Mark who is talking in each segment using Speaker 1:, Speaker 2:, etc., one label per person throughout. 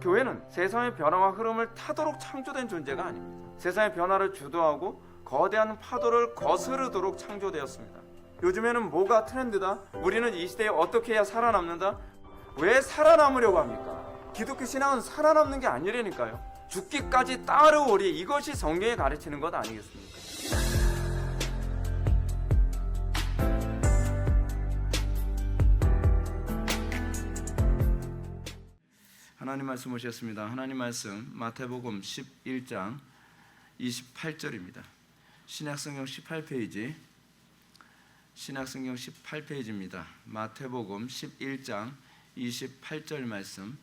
Speaker 1: 교회는 세상의 변화와 흐름을 타도록 창조된 존재가 아닙니다. 세상의 변화를 주도하고 거대한 파도를 거스르도록 창조되었습니다. 요즘에는 뭐가 트렌드다? 우리는 이 시대에 어떻게 해야 살아남는다? 왜 살아남으려고 합니까? 기독교 신앙은 살아남는 게 아니라니까요. 죽기까지 따르오리, 이것이 성경이 가르치는 것 아니겠습니까? 하나님 말씀 오셨습니다. 하나님 말씀 마태복음 11장 28절입니다. 신약성경 18페이지, 신약성경 18페이지입니다. 마태복음 11장 28절 말씀.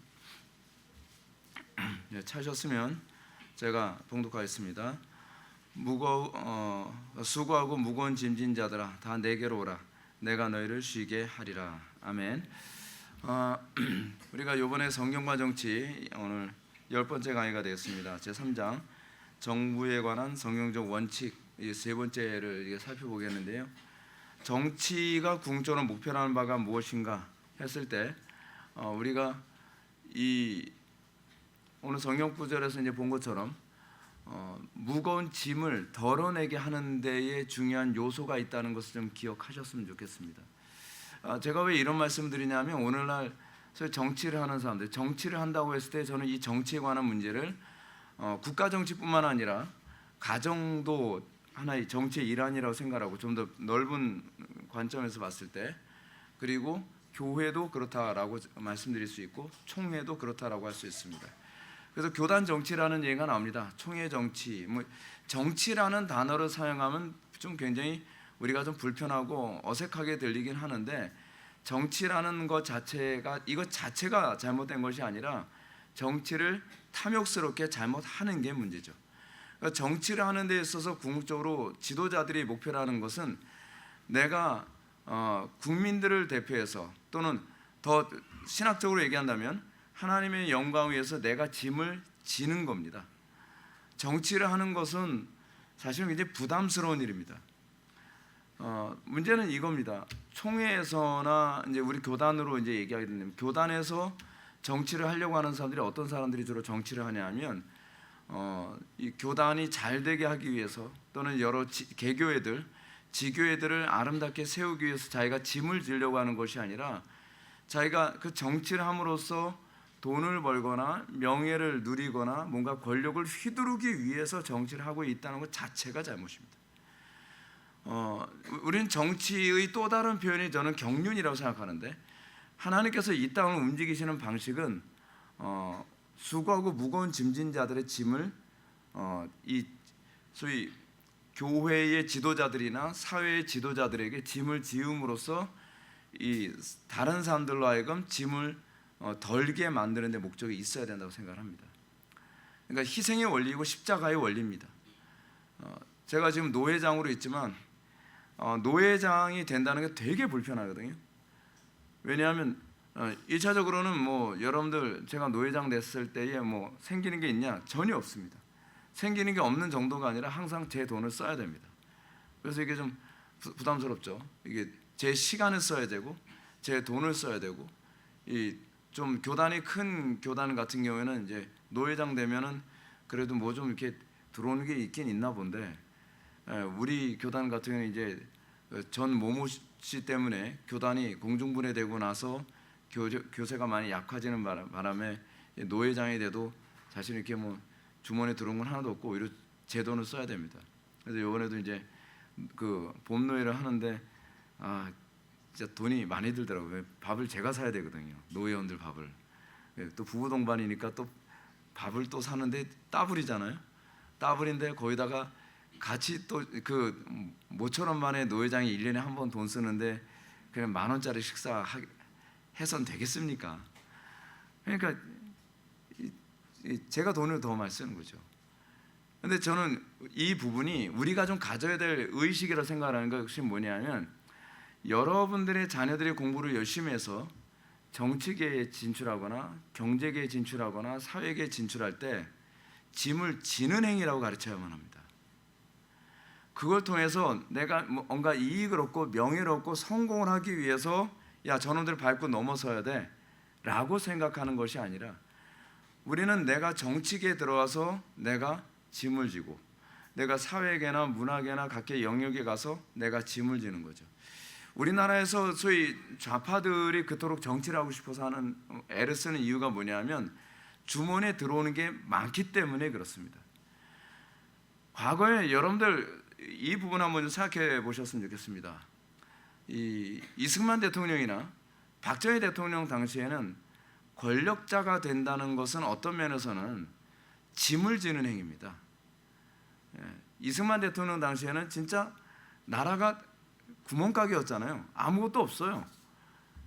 Speaker 1: 찾으셨으면 제가 봉독하겠습니다. 수고하고 무거운 짐진 자들아, 다 내게로 오라. 내가 너희를 쉬게 하리라. 아멘. 우리가 이번에 성경과 정치 오늘 10번째 강의가 되었습니다. 제3장 정부에 관한 성경적 원칙, 이 세 번째를 살펴보겠는데요. 정치가 궁극적으로 목표라는 바가 무엇인가 했을 때 우리가 이 오늘 성경 구절에서 이제 본 것처럼 무거운 짐을 덜어내게 하는 데에 중요한 요소가 있다는 것을 좀 기억하셨으면 좋겠습니다. 제가 왜 이런 말씀을 드리냐면, 오늘날 정치를 하는 사람들, 정치를 한다고 했을 때 저는 이 정치에 관한 문제를 국가 정치뿐만 아니라 가정도 하나의 정치의 일환이라고 생각하고, 좀 더 넓은 관점에서 봤을 때, 그리고 교회도 그렇다라고 말씀드릴 수 있고 총회도 그렇다라고 할 수 있습니다. 그래서 교단 정치라는 얘기가 나옵니다. 총회 정치, 정치라는 단어를 사용하면 좀 굉장히 우리가 좀 불편하고 어색하게 들리긴 하는데, 정치라는 것 자체가, 이것 자체가 잘못된 것이 아니라 정치를 탐욕스럽게 잘못하는 게 문제죠. 그러니까 정치를 하는 데 있어서 궁극적으로 지도자들의 목표라는 것은 내가 국민들을 대표해서, 또는 더 신학적으로 얘기한다면 하나님의 영광을 위해서 내가 짐을 지는 겁니다. 정치를 하는 것은 사실은 굉장히 부담스러운 일입니다. 문제는 이겁니다. 총회에서나 이제 우리 교단으로 이제 얘기하게 되면, 교단에서 정치를 하려고 하는 사람들이 어떤 사람들이 주로 정치를 하냐면, 이 교단이 잘 되게 하기 위해서, 또는 여러 개교회들, 지교회들을 아름답게 세우기 위해서 자기가 짐을 지려고 하는 것이 아니라, 자기가 그 정치를 함으로써 돈을 벌거나 명예를 누리거나 뭔가 권력을 휘두르기 위해서 정치를 하고 있다는 것 자체가 잘못입니다. 우리는 정치의 또 다른 표현이 저는 경륜이라고 생각하는데, 하나님께서 이 땅을 움직이시는 방식은 수고하고 무거운 짐진 자들의 짐을 이 소위 교회의 지도자들이나 사회의 지도자들에게 짐을 지음으로써 이 다른 사람들로 하여금 짐을 덜게 만드는 데 목적이 있어야 된다고 생각합니다. 그러니까 희생의 원리이고 십자가의 원리입니다. 제가 지금 노회장으로 있지만 노회장이 된다는 게 되게 불편하거든요. 왜냐하면 1차적으로는 여러분들, 제가 노회장 됐을 때에 생기는 게 있냐? 전혀 없습니다. 생기는 게 없는 정도가 아니라 항상 제 돈을 써야 됩니다. 그래서 이게 좀 부담스럽죠. 이게 제 시간을 써야 되고 제 돈을 써야 되고, 이 좀 교단이 큰 교단 같은 경우에는 이제 노회장 되면은 그래도 뭐 좀 이렇게 들어오는 게 있긴 있나 본데, 우리 교단 같은 경우는 이제 전 모모 씨 때문에 교단이 공중분해되고 나서 교세가 많이 약화지는 바람에 노회장이 돼도 사실 이렇게 주머니에 들어온 건 하나도 없고 오히려 제 돈을 써야 됩니다. 그래서 이번에도 이제 그 봄노회를 하는데 진짜 돈이 많이 들더라고요. 밥을 제가 사야 되거든요. 노회원들 밥을. 또 부부 동반이니까 또 밥을 또 사는데 따블이잖아요. 따블인데 거기다가 같이 또 그 모처럼 만에 노회장이 1년에 한 번 돈 쓰는데 그냥 10,000원짜리 식사 해선 되겠습니까? 그러니까 제가 돈을 더 많이 쓰는 거죠. 근데 저는 이 부분이 우리가 좀 가져야 될 의식이라고 생각하는 것이 뭐냐면, 여러분들의 자녀들의 공부를 열심히 해서 정치계에 진출하거나 경제계에 진출하거나 사회계에 진출할 때 짐을 지는 행위라고 가르쳐야만 합니다. 그걸 통해서 내가 뭔가 이익을 얻고 명예를 얻고 성공을 하기 위해서 야 저놈들 밟고 넘어서야 돼 라고 생각하는 것이 아니라, 우리는 내가 정치계에 들어와서 내가 짐을 지고, 내가 사회계나 문화계나 각계 영역에 가서 내가 짐을 지는 거죠. 우리나라에서 소위 좌파들이 그토록 정치를 하고 싶어서 하는 애를 쓰는 이유가 뭐냐면 주머니에 들어오는 게 많기 때문에 그렇습니다. 과거에 여러분들 이 부분 한번 좀 생각해 보셨으면 좋겠습니다. 이승만 대통령이나 박정희 대통령 당시에는 권력자가 된다는 것은 어떤 면에서는 짐을 지는 행위입니다. 이승만 대통령 당시에는 진짜 나라가 구멍가게였잖아요. 아무것도 없어요.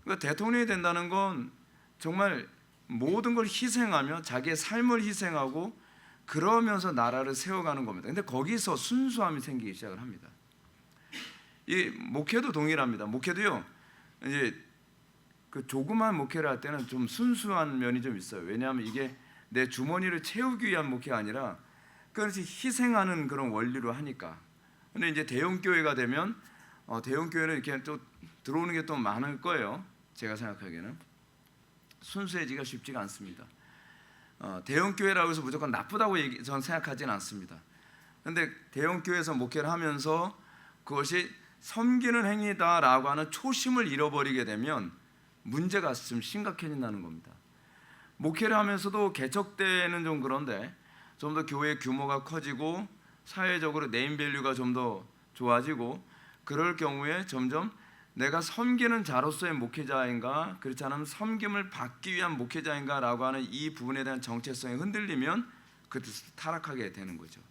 Speaker 1: 그러니까 대통령이 된다는 건 정말 모든 걸 희생하며 자기의 삶을 희생하고 그러면서 나라를 세워가는 겁니다. 근데 거기서 순수함이 생기기 시작을 합니다. 이 목회도 동일합니다. 목회도요, 이제 그 조그만 목회를 할 때는 좀 순수한 면이 좀 있어요. 왜냐하면 이게 내 주머니를 채우기 위한 목회가 아니라 그것이 희생하는 그런 원리로 하니까. 근데 이제 대형 교회가 되면 대형 교회는 이렇게 또 들어오는 게 또 많을 거예요. 제가 생각하기에는 순수해지기가 쉽지가 않습니다. 대형 교회라고 해서 무조건 나쁘다고 저는 생각하지는 않습니다. 그런데 대형 교회에서 목회를 하면서 그것이 섬기는 행위다라고 하는 초심을 잃어버리게 되면 문제가 좀 심각해진다는 겁니다. 목회를 하면서도 개척 때는 좀 그런데 좀 더 교회 규모가 커지고 사회적으로 네임밸류가 좀 더 좋아지고 그럴 경우에 점점 내가 섬기는 자로서의 목회자인가 그렇지 않으면 섬김을 받기 위한 목회자인가라고 하는 이 부분에 대한 정체성이 흔들리면 그때서 타락하게 되는 거죠.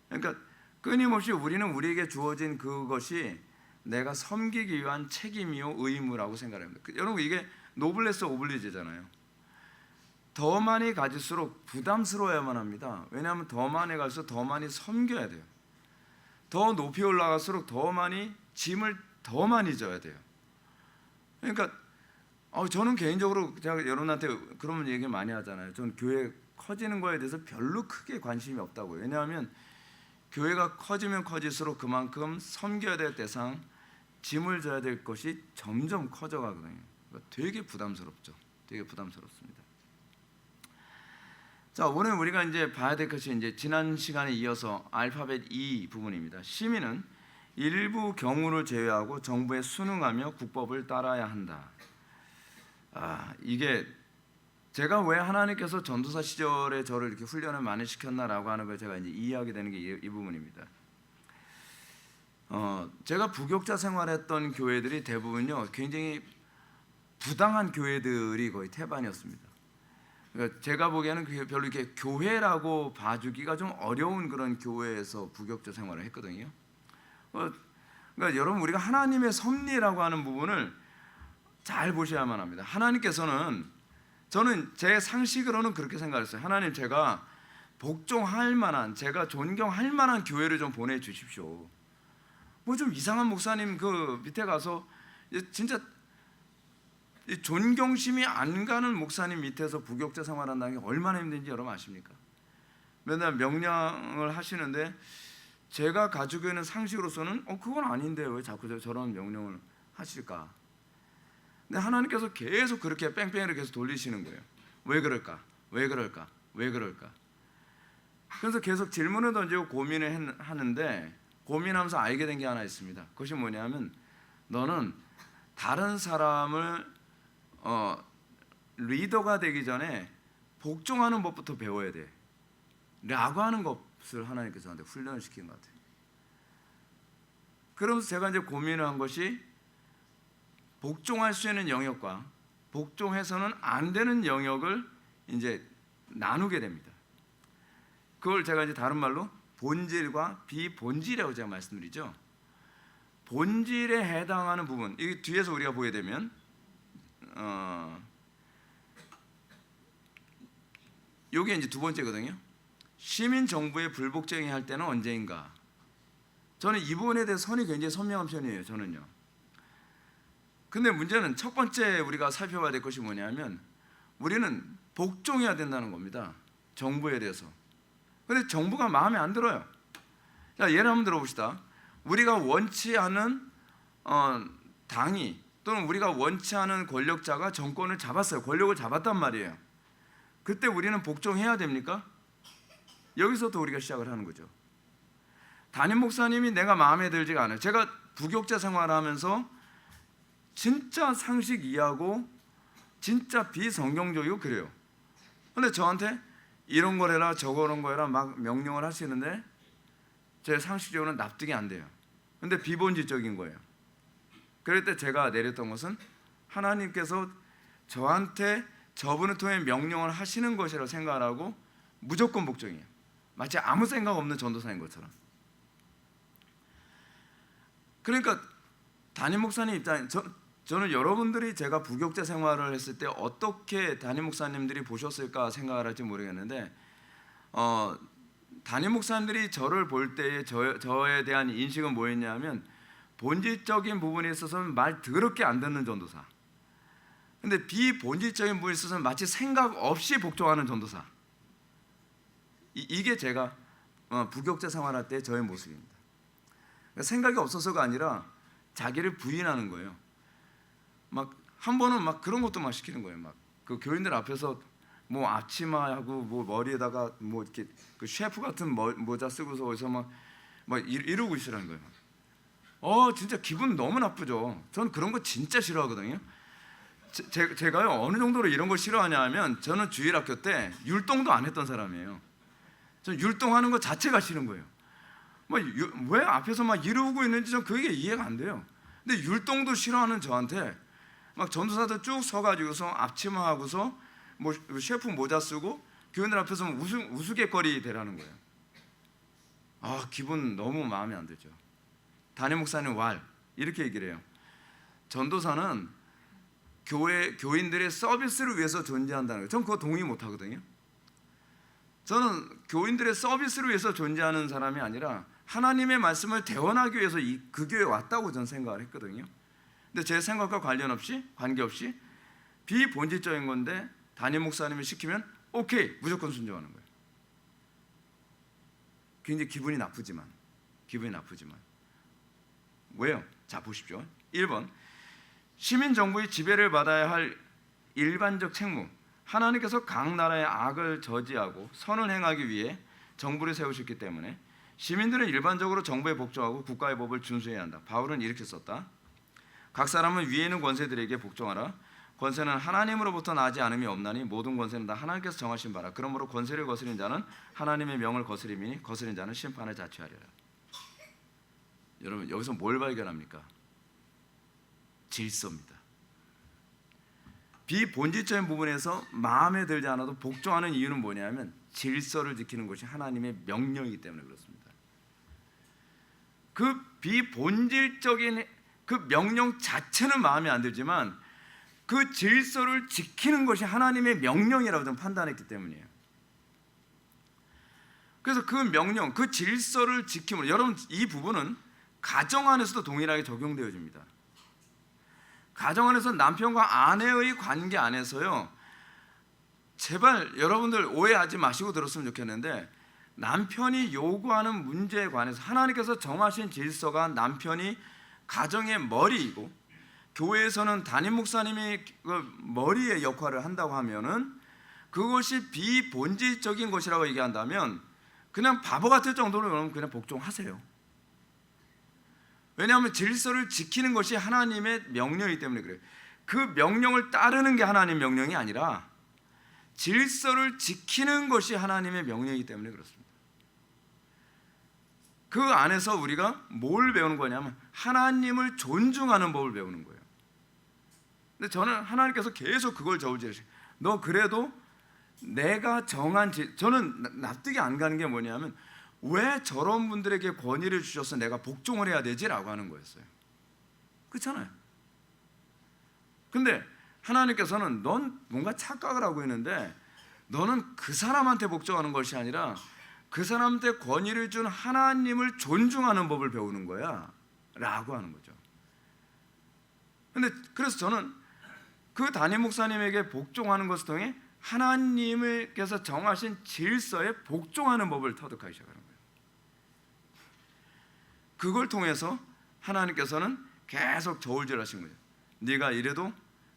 Speaker 1: 그러니까 끊임없이 우리는 우리에게 주어진 그것이 내가 섬기기 위한 책임이요 의무라고 생각합니다. 여러분 이게 노블레스 오블리주잖아요. 더 많이 가질수록 부담스러워야만 합니다. 왜냐하면 더 많이 갈수록 더 많이 섬겨야 돼요. 더 높이 올라갈수록 더 많이 짐을 더 많이 져야 돼요. 그러니까 저는 개인적으로 제가 여러분한테 그런 얘기 많이 하잖아요. 저는 교회 커지는 거에 대해서 별로 크게 관심이 없다고요. 왜냐하면 교회가 커지면 커질수록 그만큼 섬겨야 될 대상, 짐을 져야 될 것이 점점 커져가거든요. 그러니까 되게 부담스럽죠. 되게 부담스럽습니다. 자, 오늘 우리가 이제 봐야 될 것이 이제 지난 시간에 이어서 알파벳 E 부분입니다. 시민은 일부 경우를 제외하고 정부에 순응하며 국법을 따라야 한다. 이게 제가 왜 하나님께서 전도사 시절에 저를 이렇게 훈련을 많이 시켰나라고 하는 걸 제가 이제 이해하게 되는 게 이 부분입니다. 제가 부교육자 생활했던 교회들이 대부분요 굉장히 부당한 교회들이 거의 태반이었습니다. 그러니까 제가 보기에는 별로 이렇게 교회라고 봐주기가 좀 어려운 그런 교회에서 부교육자 생활을 했거든요. 그러니까 여러분 우리가 하나님의 섭리라고 하는 부분을 잘 보셔야만 합니다. 하나님께서는 저는 제 상식으로는 그렇게 생각했어요. 하나님 제가 복종할 만한 제가 존경할 만한 교회를 좀 보내주십시오. 뭐 좀 이상한 목사님 그 밑에 가서 진짜 존경심이 안 가는 목사님 밑에서 부교육자 생활한다는 게 얼마나 힘든지 여러분 아십니까? 맨날 명령을 하시는데 제가 가지고 있는 상식으로서는 그건 아닌데 왜 자꾸 저런 명령을 하실까? 근데 하나님께서 계속 그렇게 뺑뺑이를 계속 돌리시는 거예요. 왜 그럴까? 왜 그럴까? 왜 그럴까? 그래서 계속 질문을 던지고 고민을 하는데 고민하면서 알게 된 게 하나 있습니다. 그것이 뭐냐면 너는 다른 사람을 리더가 되기 전에 복종하는 법부터 배워야 돼 라고 하는 것을 하나님께서 저한테 훈련을 시킨 것 같아요. 그러면서 제가 이제 고민을 한 것이 복종할 수 있는 영역과 복종해서는 안 되는 영역을 이제 나누게 됩니다. 그걸 제가 이제 다른 말로 본질과 비본질이라고 제가 말씀드리죠. 본질에 해당하는 부분, 이 뒤에서 우리가 보게 되면 이게 이제 두 번째거든요. 시민 정부의 불복종이 할 때는 언제인가? 저는 이 부분에 대해서 선이 굉장히 선명한 편이에요. 저는요. 근데 문제는 첫 번째 우리가 살펴봐야 될 것이 뭐냐면 우리는 복종해야 된다는 겁니다. 정부에 대해서. 근데 정부가 마음에 안 들어요. 자, 예를 한번 들어봅시다. 우리가 원치 않은 당이 또는 우리가 원치 않은 권력자가 정권을 잡았어요. 권력을 잡았단 말이에요. 그때 우리는 복종해야 됩니까? 여기서부터 우리가 시작을 하는 거죠. 담임 목사님이 내가 마음에 들지가 않아요. 제가 부교육자 생활하면서 진짜 상식 이해하고 진짜 비성경적이고 그래요. 근데 저한테 이런 거래라 저런 거래라 막 명령을 하시는데 제 상식적으로는 납득이 안 돼요. 근데 비본질적인 거예요. 그럴 때 제가 내렸던 것은 하나님께서 저한테 저분을 통해 명령을 하시는 것이라고 생각을 하고 무조건 복종이에요. 마치 아무 생각 없는 전도사인 것처럼. 그러니까 담임 목사님 입장, 저는 여러분들이 제가 부교육자 생활을 했을 때 어떻게 담임 목사님들이 보셨을까 생각을 할지 모르겠는데 담임 목사님들이 저를 볼 때에 저에 대한 인식은 뭐였냐면 본질적인 부분에 있어서는 말 더럽게 안 듣는 전도사. 근데 비본질적인 부분에 있어서는 마치 생각 없이 복종하는 전도사. 이게 제가 부교육자 생활할 때 저의 모습입니다. 생각이 없어서가 아니라 자기를 부인하는 거예요. 막 한 번은 막 그런 것도 막 시키는 거예요. 막 그 교인들 앞에서 뭐 앞치마하고 뭐 머리에다가 뭐 이렇게 그 셰프 같은 모자 쓰고서 어디서 막 이러고 있으라는 거예요. 진짜 기분 너무 나쁘죠. 전 그런 거 진짜 싫어하거든요. 제가요 어느 정도로 이런 걸 싫어하냐면 저는 주일학교 때 율동도 안 했던 사람이에요. 전 율동하는 거 자체가 싫은 거예요. 왜 앞에서 막 이러고 있는지 전 그게 이해가 안 돼요. 근데 율동도 싫어하는 저한테 막 전도사들 쭉 서가지고서 앞치마하고서 뭐 셰프 모자 쓰고 교인들 앞에서 우스갯거리 대라는 거예요. 기분 너무 마음에 안 들죠. 담임 목사님 왈 이렇게 얘기를 해요. 전도사는 교인들의 서비스를 위해서 존재한다는 거예요. 전 그거 동의 못 하거든요. 저는 교인들의 서비스를 위해서 존재하는 사람이 아니라 하나님의 말씀을 대원하기 위해서 그 교회에 왔다고 저는 생각을 했거든요. 근데 제 생각과 관계없이 비본질적인 건데 담임 목사님이 시키면 오케이 무조건 순종하는 거예요. 굉장히 기분이 나쁘지만 왜요? 자 보십시오. 1번 시민 정부의 지배를 받아야 할 일반적 책무. 하나님께서 각 나라의 악을 저지하고 선을 행하기 위해 정부를 세우셨기 때문에 시민들은 일반적으로 정부에 복종하고 국가의 법을 준수해야 한다. 바울은 이렇게 썼다. 각 사람은 위에 있는 권세들에게 복종하라. 권세는 하나님으로부터 나지 않음이 없나니 모든 권세는 다 하나님께서 정하신 바라. 그러므로 권세를 거스린 자는 하나님의 명을 거스림이니 거스린 자는 심판을 자취하리라. 여러분 여기서 뭘 발견합니까? 질서입니다. 비본질적인 부분에서 마음에 들지 않아도 복종하는 이유는 뭐냐면 질서를 지키는 것이 하나님의 명령이기 때문에 그렇습니다. 그 비본질적인 그 명령 자체는 마음에 안 들지만 그 질서를 지키는 것이 하나님의 명령이라고 저는 판단했기 때문이에요. 그래서 그 명령, 그 질서를 지킴으로 여러분 이 부분은 가정 안에서도 동일하게 적용되어집니다. 가정 안에서 남편과 아내의 관계 안에서요. 제발 여러분들 오해하지 마시고 들었으면 좋겠는데 남편이 요구하는 문제에 관해서 하나님께서 정하신 질서가 남편이 가정의 머리이고 교회에서는 담임 목사님이 그 머리의 역할을 한다고 하면은 그것이 비본질적인 것이라고 얘기한다면 그냥 바보 같을 정도로 여러분 그냥 복종하세요. 왜냐하면 질서를 지키는 것이 하나님의 명령이기 때문에 그래요. 그 명령을 따르는 게 하나님의 명령이 아니라 질서를 지키는 것이 하나님의 명령이기 때문에 그렇습니다. 그 안에서 우리가 뭘 배우는 거냐면 하나님을 존중하는 법을 배우는 거예요. 근데 저는 하나님께서 계속 그걸 저울질하시고 너 그래도 내가 정한 저는 납득이 안 가는 게 뭐냐면 왜 저런 분들에게 권위를 주셔서 내가 복종을 해야 되지라고 하는 거였어요. 그렇잖아요. 근데 하나님께서는 넌 뭔가 착각을 하고 있는데 너는 그 사람한테 복종하는 것이 아니라 그 사람한테 권위를 준 하나님을 존중하는 법을 배우는 거야 라고 하는 거죠. 근데 그래서 저는 그 담임 목사님에게 복종하는 것을 통해 하나님께서 정하신 질서에 복종하는 법을 터득하기 시작하는 거예요. 그걸 통해서 하나님께서는 계속 저울질하신 거예요. 네가 이래도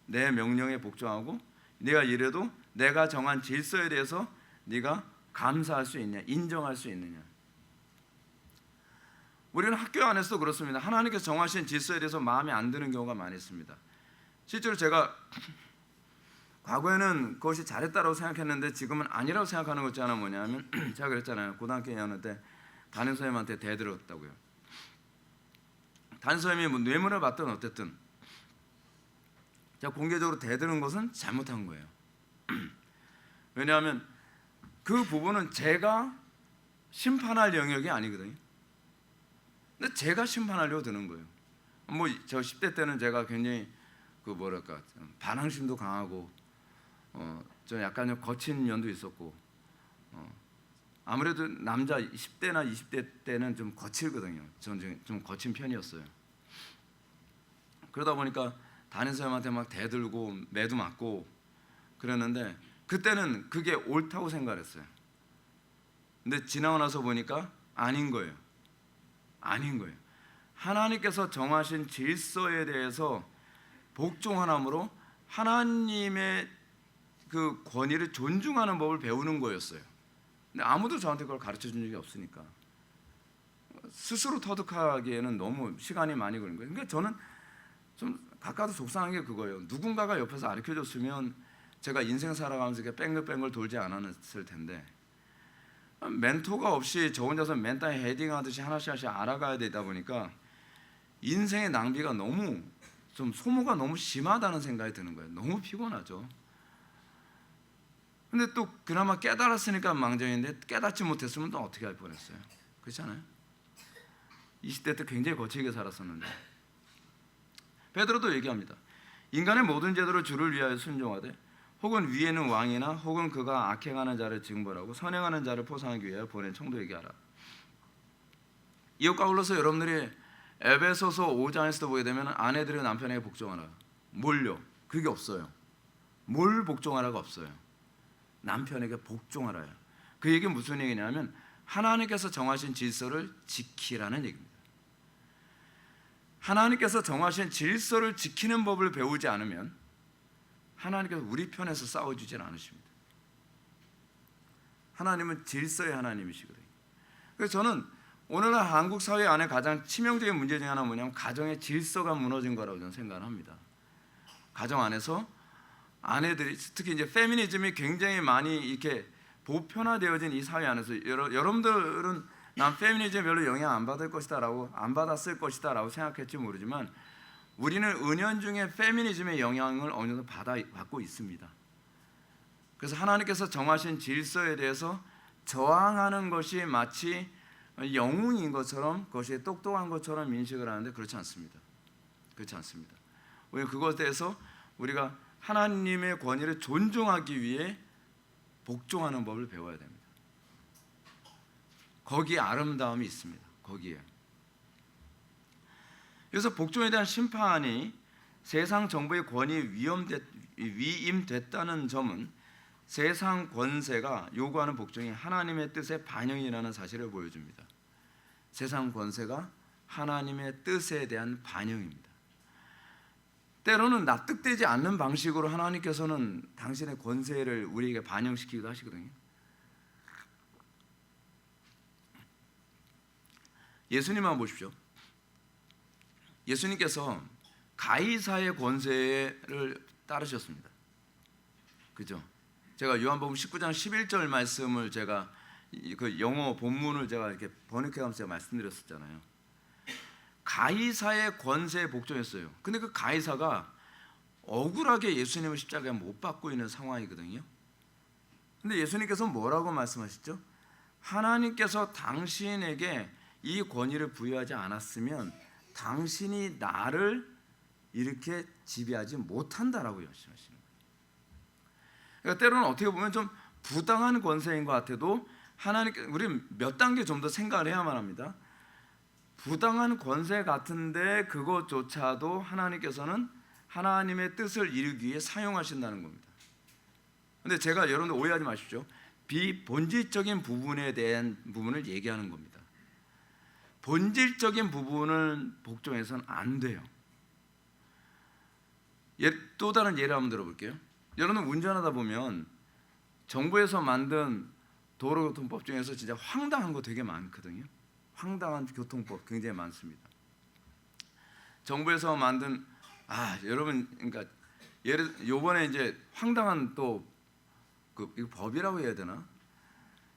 Speaker 1: 내 명령에 복종하고 네가 이래도 내가 정한 질서에 대해서 네가 감사할 수 있냐, 인정할 수 있느냐. 우리는 학교 안에서도 그렇습니다. 하나님께서 정하신 질서에 대해서 마음에 안 드는 경우가 많이 있습니다. 실제로 제가 과거에는 그것이 잘했다고 생각했는데 지금은 아니라고 생각하는 것 있지 않아 뭐냐면 제가 그랬잖아요. 고등학교 2학년 때 담임 선생님한테 대들었다고요. 담임 선생님이 뭐 뇌물을 받든 어쨌든 제가 공개적으로 대드는 것은 잘못한 거예요. 왜냐하면 그 부분은 제가 심판할 영역이 아니거든요. 근데 제가 심판하려고 드는 거예요. 뭐 저 10대 때는 제가 굉장히 그 뭐랄까 반항심도 강하고 좀 약간 좀 거친 면도 있었고 아무래도 남자 10대나 20대 때는 좀 거칠거든요. 저는 좀 거친 편이었어요. 그러다 보니까 담임 선생님한테 막 대들고 매도 맞고 그랬는데 그때는 그게 옳다고 생각했어요. 근데 지나고 나서 보니까 아닌 거예요. 아닌 거예요. 하나님께서 정하신 질서에 대해서 복종함으로 하나님의 그 권위를 존중하는 법을 배우는 거였어요. 근데 아무도 저한테 그걸 가르쳐 준 적이 없으니까 스스로 터득하기에는 너무 시간이 많이 걸린 거예요. 그러니까 저는 좀 가까도 속상한 게 그거예요. 누군가가 옆에서 가르쳐 줬으면 제가 인생 살아가면서 이렇게 뺑글뺑글 돌지 않았을 텐데 멘토가 없이 저 혼자서 맨 땅에 헤딩하듯이 하나씩 알아가야 되다 보니까 인생의 낭비가 너무 좀 소모가 너무 심하다는 생각이 드는 거예요. 너무 피곤하죠. 근데 또 그나마 깨달았으니까 망정인데 깨닫지 못했으면 또 어떻게 할 뻔했어요. 그렇잖아요. 20대 때 굉장히 거칠게 살았었는데 베드로도 얘기합니다. 인간의 모든 제도를 주를 위하여 순종하되 혹은 위에는 왕이나 혹은 그가 악행하는 자를 징벌하고 선행하는 자를 포상하기 위하여 보낸 청도에게 하라. 이것과 흘러서 여러분들이 에베소서 5장에서도 보게 되면 아내들이 남편에게 복종하라. 뭘요? 그게 없어요. 뭘 복종하라가 없어요. 남편에게 복종하라요. 그 얘기는 무슨 얘기냐면 하나님께서 정하신 질서를 지키라는 얘기입니다. 하나님께서 정하신 질서를 지키는 법을 배우지 않으면 하나님께서 우리 편에서 싸워주질 않으십니다. 하나님은 질서의 하나님이시거든요. 그래서 저는 오늘날 한국 사회 안에 가장 치명적인 문제 중에 하나는 뭐냐면 가정의 질서가 무너진 거라고 저는 생각을 합니다. 가정 안에서 아내들이 특히 이제 페미니즘이 굉장히 많이 이렇게 보편화되어진 이 사회 안에서 여러분들은 난 페미니즘 별로 영향 안 받을 것이다라고 안 받았을 것이다라고 생각했지 모르지만 우리는 은연중에 페미니즘의 영향을 어느 정도 받고 있습니다. 그래서 하나님께서 정하신 질서에 대해서 저항하는 것이 마치 영웅인 것처럼 그것이 똑똑한 것처럼 인식을 하는데 그렇지 않습니다. 그렇지 않습니다. 우리는 그것에 대해서 우리가 하나님의 권위를 존중하기 위해 복종하는 법을 배워야 됩니다. 거기에 아름다움이 있습니다. 거기에. 그래서 복종에 대한 심판이 세상 정부의 권위에 위임됐다는 점은 세상 권세가 요구하는 복종이 하나님의 뜻의 반영이라는 사실을 보여줍니다. 세상 권세가 하나님의 뜻에 대한 반영입니다. 때로는 납득되지 않는 방식으로 하나님께서는 당신의 권세를 우리에게 반영시키기도 하시거든요. 예수님만 보십시오. 예수님께서 가이사의 권세를 따르셨습니다. 그죠? 제가 요한복음 19장 11절 말씀을 제가 그 영어 본문을 제가 이렇게 번역해가면서 제가 말씀드렸었잖아요. 가이사의 권세에 복종했어요. 근데 그 가이사가 억울하게 예수님을 십자가에 못 박고 있는 상황이거든요. 근데 예수님께서 뭐라고 말씀하시죠? 하나님께서 당신에게 이 권위를 부여하지 않았으면 당신이 나를 이렇게 지배하지 못한다라고 말씀하시는 거예요. 그러니까 때로는 어떻게 보면 좀 부당한 권세인 것 같아도 하나님께 우리 몇 단계 좀 더 생각을 해야만 합니다. 부당한 권세 같은데 그것조차도 하나님께서는 하나님의 뜻을 이루기 위해 사용하신다는 겁니다. 근데 제가 여러분들 오해하지 마십시오. 비본질적인 부분에 대한 부분을 얘기하는 겁니다. 본질적인 부분을 복종해서는 안 돼요. 또 다른 예를 한번 들어볼게요. 여러분 운전하다 보면 정부에서 만든 도로교통법 중에서 진짜 황당한 거 되게 많거든요. 황당한 교통법 굉장히 많습니다. 정부에서 만든 여러분 그러니까 요번에 이제 황당한 또 이거 법이라고 해야 되나?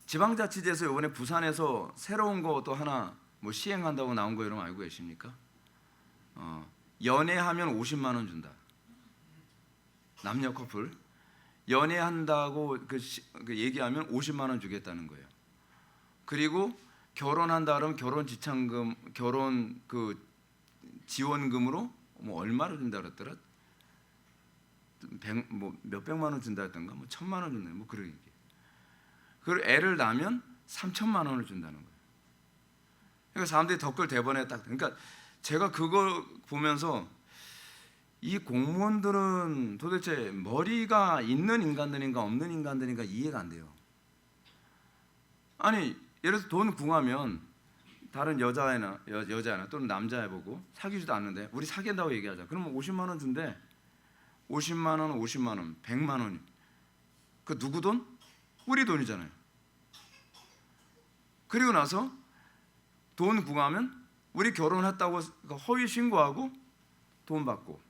Speaker 1: 지방자치제에서 요번에 부산에서 새로운 거 또 하나 뭐 시행한다고 나온 거 여러분 알고 계십니까? 연애하면 50만 원 준다. 남녀 커플 연애한다고 그 얘기하면 50만 원 주겠다는 거예요. 그리고 결혼한다 그러면 결혼 지참금, 결혼 그 지원금으로 뭐 얼마를 준다 그랬더라? 뭐 몇백만 원 준다 했던가? 뭐 1,000만 원 준다. 뭐 그런 얘기. 그리고 애를 낳으면 3,000만 원을 준다는 거예요. 그러니까 사람들이 댓글 대본에 딱 그러니까 제가 그걸 보면서 이 공무원들은 도대체 머리가 있는 인간들인가 없는 인간들인가 이해가 안 돼요. 아니 예를 들어서 돈 궁하면 다른 여자애나 또는 남자애 보고 사귀지도 않는데 우리 사귄다고 얘기하자. 그러면 50만 원 준대. 50만 원, 50만 원, 100만 원. 그 누구 돈? 우리 돈이잖아요. 그리고 나서 돈 궁하면 우리 결혼했다고 허위 신고하고 돈 받고.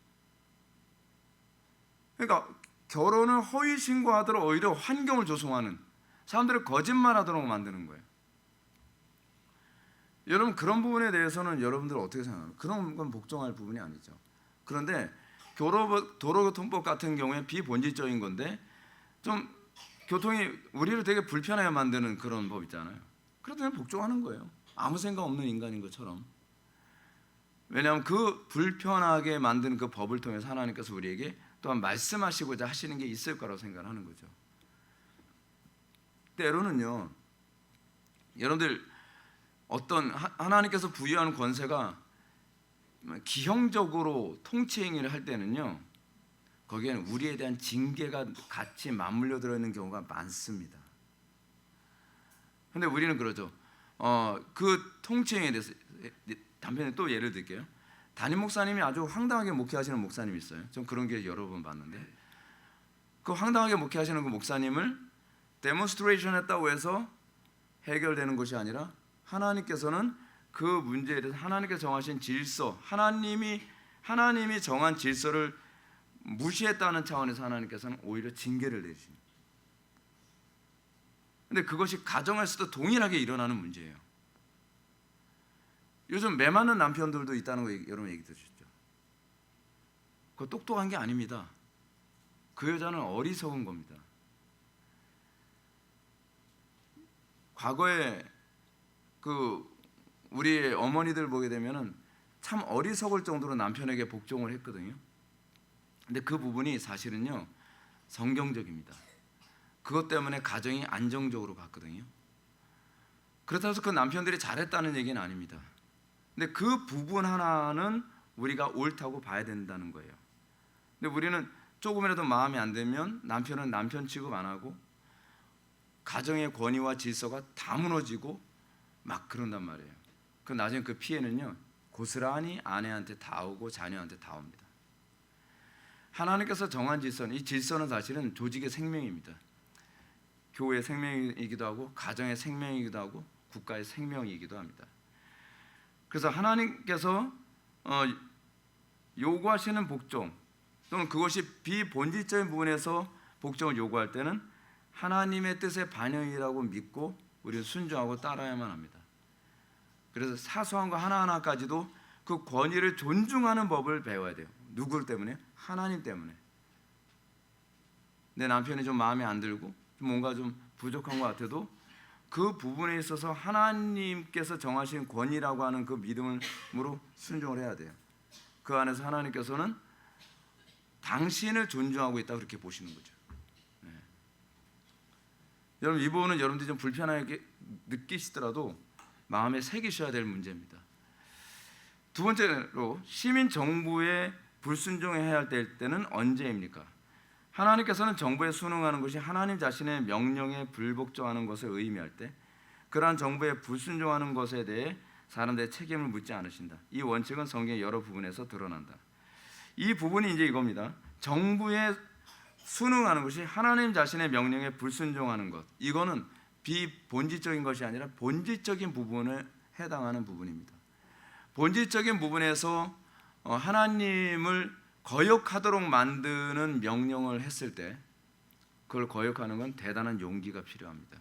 Speaker 1: 그러니까 결혼을 허위 신고하도록 오히려 환경을 조성하는, 사람들을 거짓말하도록 만드는 거예요. 여러분 그런 부분에 대해서는 여러분들 어떻게 생각하나요? 그런 건 복종할 부분이 아니죠. 그런데 도로교통법 같은 경우에 비본질적인 건데 좀 교통이 우리를 되게 불편하게 만드는 그런 법 있잖아요. 그렇다면 복종하는 거예요. 아무 생각 없는 인간인 것처럼. 왜냐하면 그 불편하게 만드는 그 법을 통해서 하나님께서 우리에게 또한 말씀하시고자 하시는 게 있을 거라고 생각하는 거죠. 때로는요, 여러분들 어떤 하나님께서 부여하는 권세가 기형적으로 통치 행위를 할 때는요, 거기에는 우리에 대한 징계가 같이 맞물려 들어있는 경우가 많습니다. 근데 우리는 그러죠. 그 통치 행위에 대해서 단편에 또 예를 들게요. 담임 목사님이 아주 황당하게 목회하시는 목사님이 있어요. 좀 그런 게 여러 번 봤는데 그 황당하게 목회하시는 그 목사님을 데몬스트레이션 했다고 해서 해결되는 것이 아니라 하나님께서는 그 문제에 대해서 하나님께서 정하신 질서, 하나님이 정한 질서를 무시했다는 차원에서 하나님께서는 오히려 징계를 내주십니다. 근데 그것이 가정에서도 동일하게 일어나는 문제예요. 요즘 매 맞는 남편들도 있다는 거 여러분 얘기 들으셨죠? 그거 똑똑한 게 아닙니다. 그 여자는 어리석은 겁니다. 과거에 우리 어머니들 보게 되면은 참 어리석을 정도로 남편에게 복종을 했거든요. 근데 그 부분이 사실은요 성경적입니다. 그것 때문에 가정이 안정적으로 갔거든요. 그렇다고 해서 그 남편들이 잘했다는 얘기는 아닙니다. 근데 그 부분 하나는 우리가 옳다고 봐야 된다는 거예요. 근데 우리는 조금이라도 마음에 안 들면 남편은 남편 취급 안 하고 가정의 권위와 질서가 다 무너지고 막 그런단 말이에요. 그 나중에 그 피해는요 고스란히 아내한테 다 오고 자녀한테 다 옵니다. 하나님께서 정한 질서는, 이 질서는 사실은 조직의 생명입니다. 교회의 생명이기도 하고 가정의 생명이기도 하고 국가의 생명이기도 합니다. 그래서 하나님께서 요구하시는 복종 또는 그것이 비본질적인 부분에서 복종을 요구할 때는 하나님의 뜻의 반영이라고 믿고 우리는 순종하고 따라야만 합니다. 그래서 사소한 거 하나하나까지도 그 권위를 존중하는 법을 배워야 돼요. 누구 때문에? 하나님 때문에. 내 남편이 좀 마음에 안 들고 뭔가 좀 부족한 것 같아도 그 부분에 있어서 하나님께서 정하신 권위라고 하는 그 믿음으로 순종을 해야 돼요. 그 안에서 하나님께서는 당신을 존중하고 있다 그렇게 보시는 거죠. 네. 여러분 이 부분은 여러분들이 좀 불편하게 느끼시더라도 마음에 새기셔야 될 문제입니다. 두 번째로 시민 정부에 불순종해야 할 때는 언제입니까? 하나님께서는 정부에 순응하는 것이 하나님 자신의 명령에 불복종하는 것을 의미할 때 그러한 정부에 불순종하는 것에 대해 사람들의 책임을 묻지 않으신다. 이 원칙은 성경의 여러 부분에서 드러난다. 이 부분이 이제 이겁니다. 정부의 순응하는 것이 하나님 자신의 명령에 불순종하는 것, 이거는 비본질적인 것이 아니라 본질적인 부분에 해당하는 부분입니다. 본질적인 부분에서 하나님을 거역하도록 만드는 명령을 했을 때 그걸 거역하는 건 대단한 용기가 필요합니다.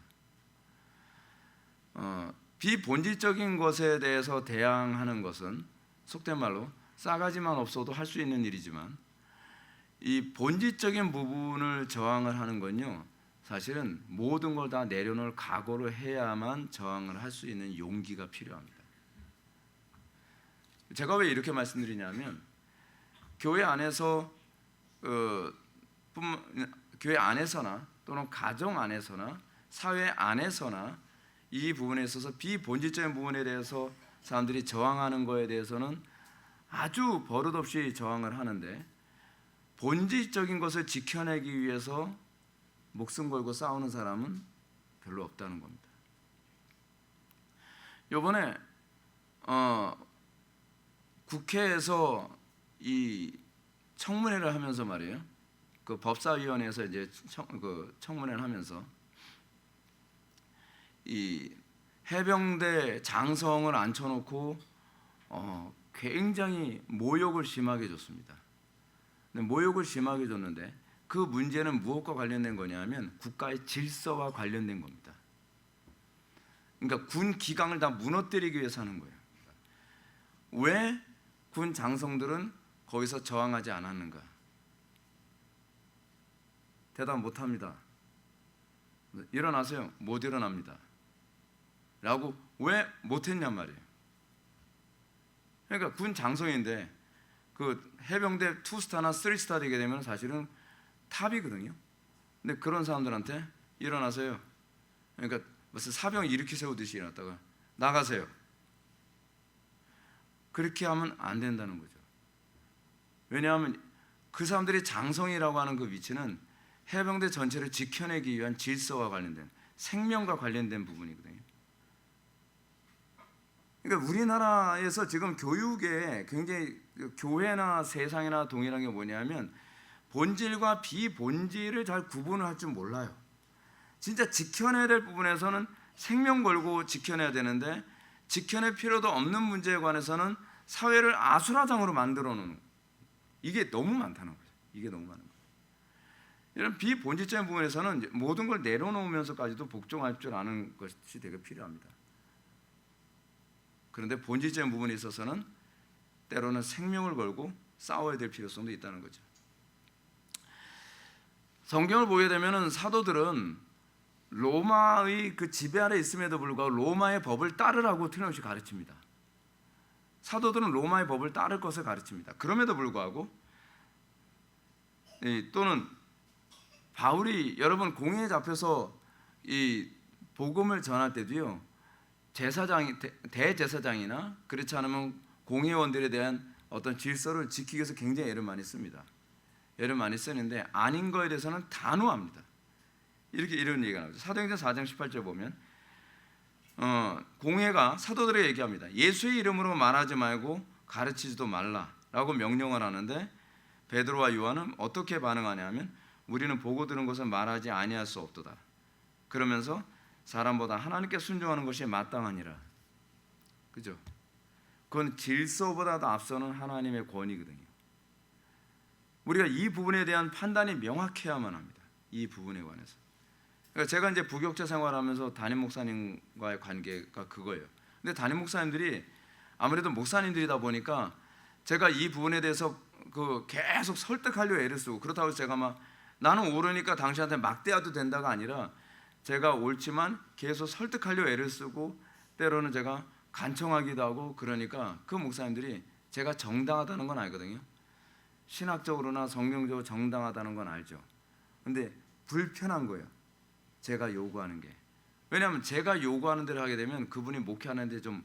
Speaker 1: 비본질적인 것에 대해서 대항하는 것은 속된 말로 싸가지만 없어도 할 수 있는 일이지만, 이 본질적인 부분을 저항을 하는 건요, 사실은 모든 걸 다 내려놓을 각오를 해야만 저항을 할 수 있는 용기가 필요합니다. 제가 왜 이렇게 말씀드리냐면, 교회 안에서 교회 안에서나 또는 가정 안에서나 사회 안에서나 이 부분에 있어서 비본질적인 부분에 대해서 사람들이 저항하는 거에 대해서는 아주 버릇없이 저항을 하는데, 본질적인 것을 지켜내기 위해서 목숨 걸고 싸우는 사람은 별로 없다는 겁니다. 이번에 국회에서 이 청문회를 하면서 말이에요. 그 법사위원회에서 이제 청문회를 하면서 이 해병대 장성을 앉혀놓고 굉장히 모욕을 심하게 줬습니다. 모욕을 심하게 줬는데 그 문제는 무엇과 관련된 거냐면 국가의 질서와 관련된 겁니다. 그러니까 군 기강을 다 무너뜨리기 위해서 하는 거예요. 왜 군 장성들은 거기서 저항하지 않았는가? 대답 못합니다. 일어나세요. 못 일어납니다. 라고 왜 못했냔 말이에요. 그러니까 군 장성인데 그 해병대 2스타나 3스타 되게 되면 사실은 탑이거든요. 근데 그런 사람들한테 일어나세요. 그러니까 무슨 사병 일으키 세우듯이 일어났다가 나가세요. 그렇게 하면 안 된다는 거죠. 왜냐하면 그 사람들이 장성이라고 하는 그 위치는 해병대 전체를 지켜내기 위한 질서와 관련된, 생명과 관련된 부분이거든요. 그러니까 우리나라에서 지금 교육에 굉장히, 교회나 세상이나 동일한 게 뭐냐면 본질과 비본질을 잘 구분을 할 줄 몰라요. 진짜 지켜내야 될 부분에서는 생명 걸고 지켜내야 되는데, 지켜낼 필요도 없는 문제에 관해서는 사회를 아수라장으로 만들어 놓는, 이게 너무 많다는 거죠. 이게 너무 많은 거예요. 이런 비본질적인 부분에서는 모든 걸 내려놓으면서까지도 복종할 줄 아는 것이 되게 필요합니다. 그런데 본질적인 부분에 있어서는 때로는 생명을 걸고 싸워야 될 필요성도 있다는 거죠. 성경을 보게 되면 사도들은 로마의 그 지배 아래 있음에도 불구하고 로마의 법을 따르라고 틀림없이 가르칩니다. 사도들은 로마의 법을 따를 것을 가르칩니다. 그럼에도 불구하고 또는 바울이 여러분 공회에 잡혀서 이 복음을 전할 때도요, 대제사장이나 그렇지 않으면 공회원들에 대한 어떤 질서를 지키기 위해서 굉장히 애를 많이 씁니다. 애를 많이 쓰는데 아닌 거에 대해서는 단호합니다. 이런 얘기가 나오죠. 사도행전 4장 18절 보면 공회가 사도들에게 얘기합니다. 예수의 이름으로 말하지 말고 가르치지도 말라라고 명령을 하는데, 베드로와 요한은 어떻게 반응하냐면 우리는 보고 들은 것을 말하지 아니할 수 없도다. 그러면서 사람보다 하나님께 순종하는 것이 마땅하니라. 그죠? 그건 질서보다도 앞서는 하나님의 권위거든요. 우리가 이 부분에 대한 판단이 명확해야만 합니다. 이 부분에 관해서. 그러니까 제가 이제 부교육자 생활하면서 담임 목사님과의 관계가 그거예요. 근데 담임 목사님들이 아무래도 목사님들이다 보니까 제가 이 부분에 대해서 계속 설득하려고 애를 쓰고, 그렇다고 해서 제가 막 나는 옳으니까 당신한테 막대해도 된다가 아니라 제가 옳지만 계속 설득하려고 애를 쓰고 때로는 제가 간청하기도 하고, 그러니까 그 목사님들이 제가 정당하다는 건 알거든요. 신학적으로나 성경적으로 정당하다는 건 알죠. 근데 불편한 거예요. 제가 요구하는 게. 왜냐하면 제가 요구하는 대로 하게 되면 그분이 목회하는 데 좀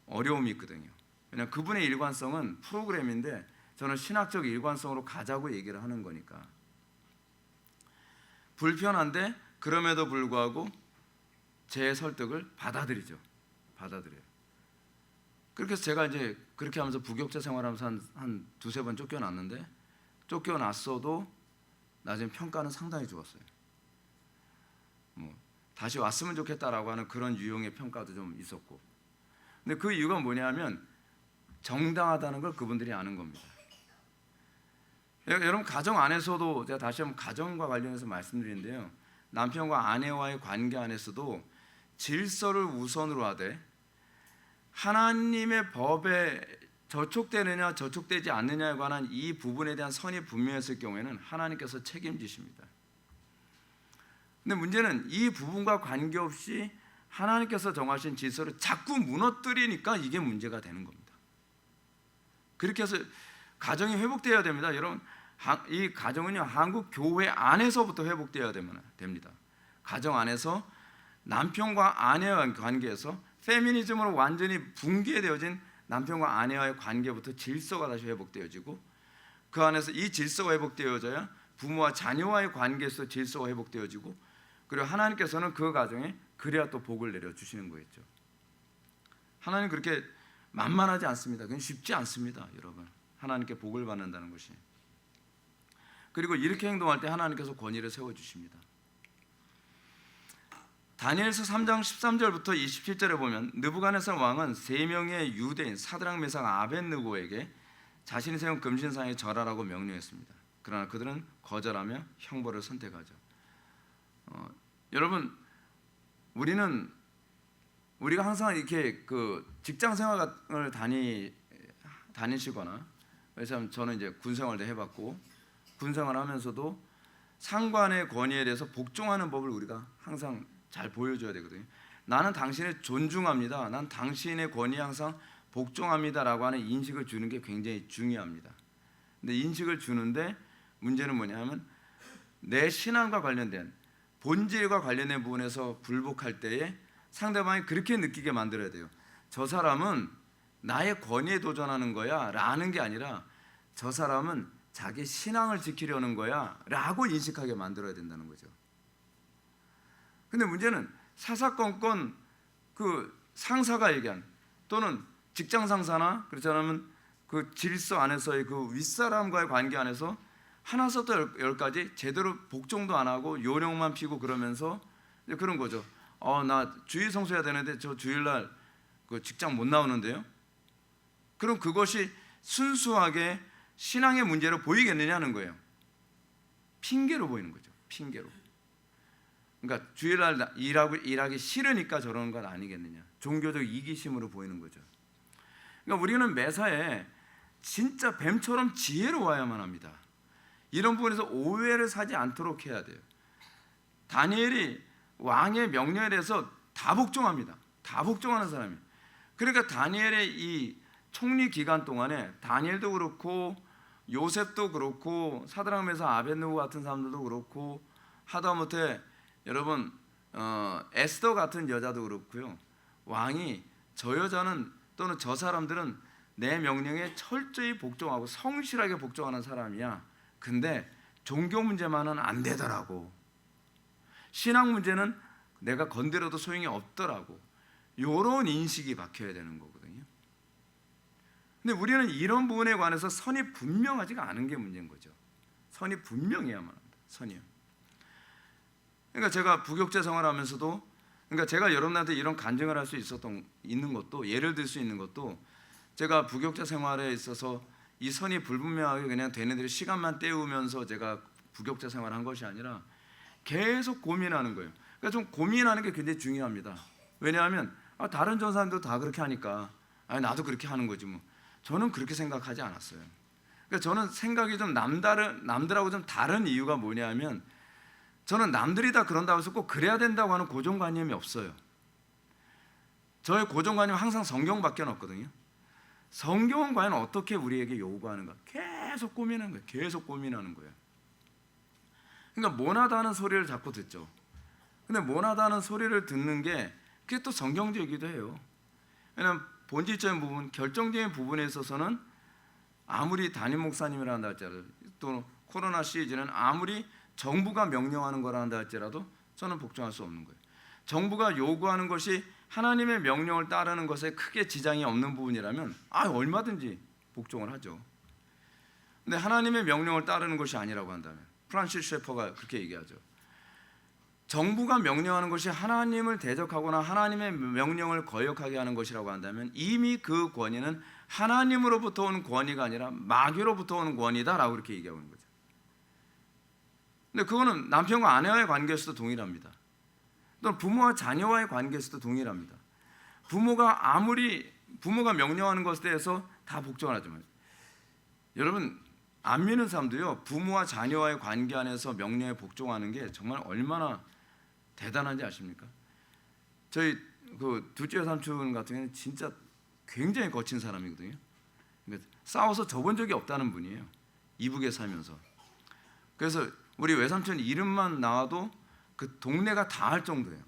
Speaker 1: 어려움이 있거든요. 왜냐하면 그분의 일관성은 프로그램인데 저는 신학적 일관성으로 가자고 얘기를 하는 거니까. 불편한데 그럼에도 불구하고 제 설득을 받아들여요. 그렇게 해서 제가 이제 그렇게 하면서 부교육자 생활하면서 한 두세 번 쫓겨났는데, 쫓겨났어도 나중에 평가는 상당히 좋았어요. 뭐 다시 왔으면 좋겠다라고 하는 그런 유형의 평가도 좀 있었고. 근데 그 이유가 뭐냐면 정당하다는 걸 그분들이 아는 겁니다. 여러분 가정 안에서도 제가 다시 한번 가정과 관련해서 말씀드리는데요. 남편과 아내와의 관계 안에서도 질서를 우선으로 하되 하나님의 법에 저촉되느냐 저촉되지 않느냐에 관한 이 부분에 대한 선이 분명했을 경우에는 하나님께서 책임지십니다. 근데 문제는 이 부분과 관계없이 하나님께서 정하신 질서를 자꾸 무너뜨리니까 이게 문제가 되는 겁니다. 그렇게 해서 가정이 회복되어야 됩니다. 여러분 이 가정은요 한국 교회 안에서부터 회복되어야 됩니다. 가정 안에서 남편과 아내와의 관계에서 페미니즘으로 완전히 붕괴되어진 남편과 아내와의 관계부터 질서가 다시 회복되어지고 그 안에서 이 질서가 회복되어져야 부모와 자녀와의 관계에서 질서가 회복되어지고 그리고 하나님께서는 그 가정에 그래야 또 복을 내려주시는 거겠죠. 하나님 그렇게 만만하지 않습니다. 그건 쉽지 않습니다. 여러분 하나님께 복을 받는다는 것이. 그리고 이렇게 행동할 때 하나님께서 권위를 세워주십니다. 다니엘서 3장 13절부터 27절에 보면 느부갓네살 왕은 3명의 유대인 사드락 메삭 아벳느고에게 자신이 세운 금신상에 절하라고 명령했습니다. 그러나 그들은 거절하며 형벌을 선택하죠. 여러분 우리가 항상 이렇게 그 직장 생활을 다니시거나 그래서 저는 이제 군 생활도 해봤고 군 생활하면서도 상관의 권위에 대해서 복종하는 법을 우리가 항상 잘 보여줘야 되거든요. 나는 당신을 존중합니다. 난 당신의 권위에 항상 복종합니다라고 하는 인식을 주는 게 굉장히 중요합니다. 근데 인식을 주는데 문제는 뭐냐면 내 신앙과 관련된 본질과 관련된 부분에서 굴복할 때에 상대방이 그렇게 느끼게 만들어야 돼요. 저 사람은 나의 권위에 도전하는 거야 라는 게 아니라 저 사람은 자기 신앙을 지키려는 거야 라고 인식하게 만들어야 된다는 거죠. 근데 문제는 사사건건 그 상사가 얘기한 또는 직장 상사나 그렇지 않으면 그 질서 안에서의 그 윗사람과의 관계 안에서 하나부터 열까지 제대로 복종도 안 하고 요령만 피고 그러면서 그런 거죠. 나 주일 성수해야 되는데 저 주일날 그 직장 못 나오는데요. 그럼 그것이 순수하게 신앙의 문제로 보이겠느냐는 거예요. 핑계로 보이는 거죠. 핑계로. 그러니까 주일날 일하기 싫으니까 저러는 건 아니겠느냐. 종교적 이기심으로 보이는 거죠. 그러니까 우리는 매사에 진짜 뱀처럼 지혜로워야만 합니다. 이런 부분에서 오해를 사지 않도록 해야 돼요. 다니엘이 왕의 명령에 대해서 다 복종합니다. 다 복종하는 사람이에요. 그러니까 다니엘의 이 총리 기간 동안에 다니엘도 그렇고 요셉도 그렇고 사드락 메삭 아벳느고 같은 사람들도 그렇고 하다못해 여러분 에스더 같은 여자도 그렇고요. 왕이 저 여자는 또는 저 사람들은 내 명령에 철저히 복종하고 성실하게 복종하는 사람이야. 근데 종교 문제만은 안 되더라고. 신앙 문제는 내가 건드려도 소용이 없더라고. 이런 인식이 박혀야 되는 거거든요. 근데 우리는 이런 부분에 관해서 선이 분명하지가 않은 게 문제인 거죠. 선이 분명해야만 합니다. 선이요. 그러니까 제가 부교육자 생활하면서도 그러니까 제가 여러분한테 이런 간증을 할 수 있는 것도 예를 들 수 있는 것도 제가 부교육자 생활에 있어서 이 선이 불분명하게 그냥 되는 대로 시간만 때우면서 제가 부교육자 생활을 한 것이 아니라 계속 고민하는 거예요. 그러니까 좀 고민하는 게 굉장히 중요합니다. 왜냐하면 다른 전사님도 다 그렇게 하니까 나도 그렇게 하는 거지 뭐. 저는 그렇게 생각하지 않았어요. 그러니까 저는 생각이 좀 남들하고 좀 다른 이유가 뭐냐면 저는 남들이 다 그런다고 해서 꼭 그래야 된다고 하는 고정관념이 없어요. 저의 고정관념은 항상 성경밖에 없거든요. 성경은 과연 어떻게 우리에게 요구하는가? 계속 고민하는 거예요. 계속 고민하는 거예요. 그러니까 모나다는 소리를 자꾸 듣죠. 근데 모나다는 소리를 듣는 게 그게 또 성경적이기도 해요. 왜냐하면 본질적인 부분, 결정적인 부분에 있어서는 아무리 담임 목사님이라 한다 할지라도 또 코로나 시즌은 아무리 정부가 명령하는 거라 한다 할지라도 저는 복종할 수 없는 거예요. 정부가 요구하는 것이 하나님의 명령을 따르는 것에 크게 지장이 없는 부분이라면 얼마든지 복종을 하죠. 근데 하나님의 명령을 따르는 것이 아니라고 한다면 프란시스 셰퍼가 그렇게 얘기하죠. 정부가 명령하는 것이 하나님을 대적하거나 하나님의 명령을 거역하게 하는 것이라고 한다면 이미 그 권위는 하나님으로부터 온 권위가 아니라 마귀로부터 온 권위다라고 그렇게 얘기하고 있는 거죠. 근데 그거는 남편과 아내와의 관계에서도 동일합니다. 또는 부모와 자녀와의 관계에서도 동일합니다. 부모가 명령하는 것에 대해서 다 복종하지만 여러분 안 믿는 사람도요 부모와 자녀와의 관계 안에서 명령에 복종하는 게 정말 얼마나 대단한지 아십니까? 저희 그 둘째 삼촌 같은 경우는 진짜 굉장히 거친 사람이거든요. 그러니까 싸워서 져본 적이 없다는 분이에요. 이북에 살면서. 그래서 우리 외삼촌 이름만 나와도 그 동네가 다 할 정도예요.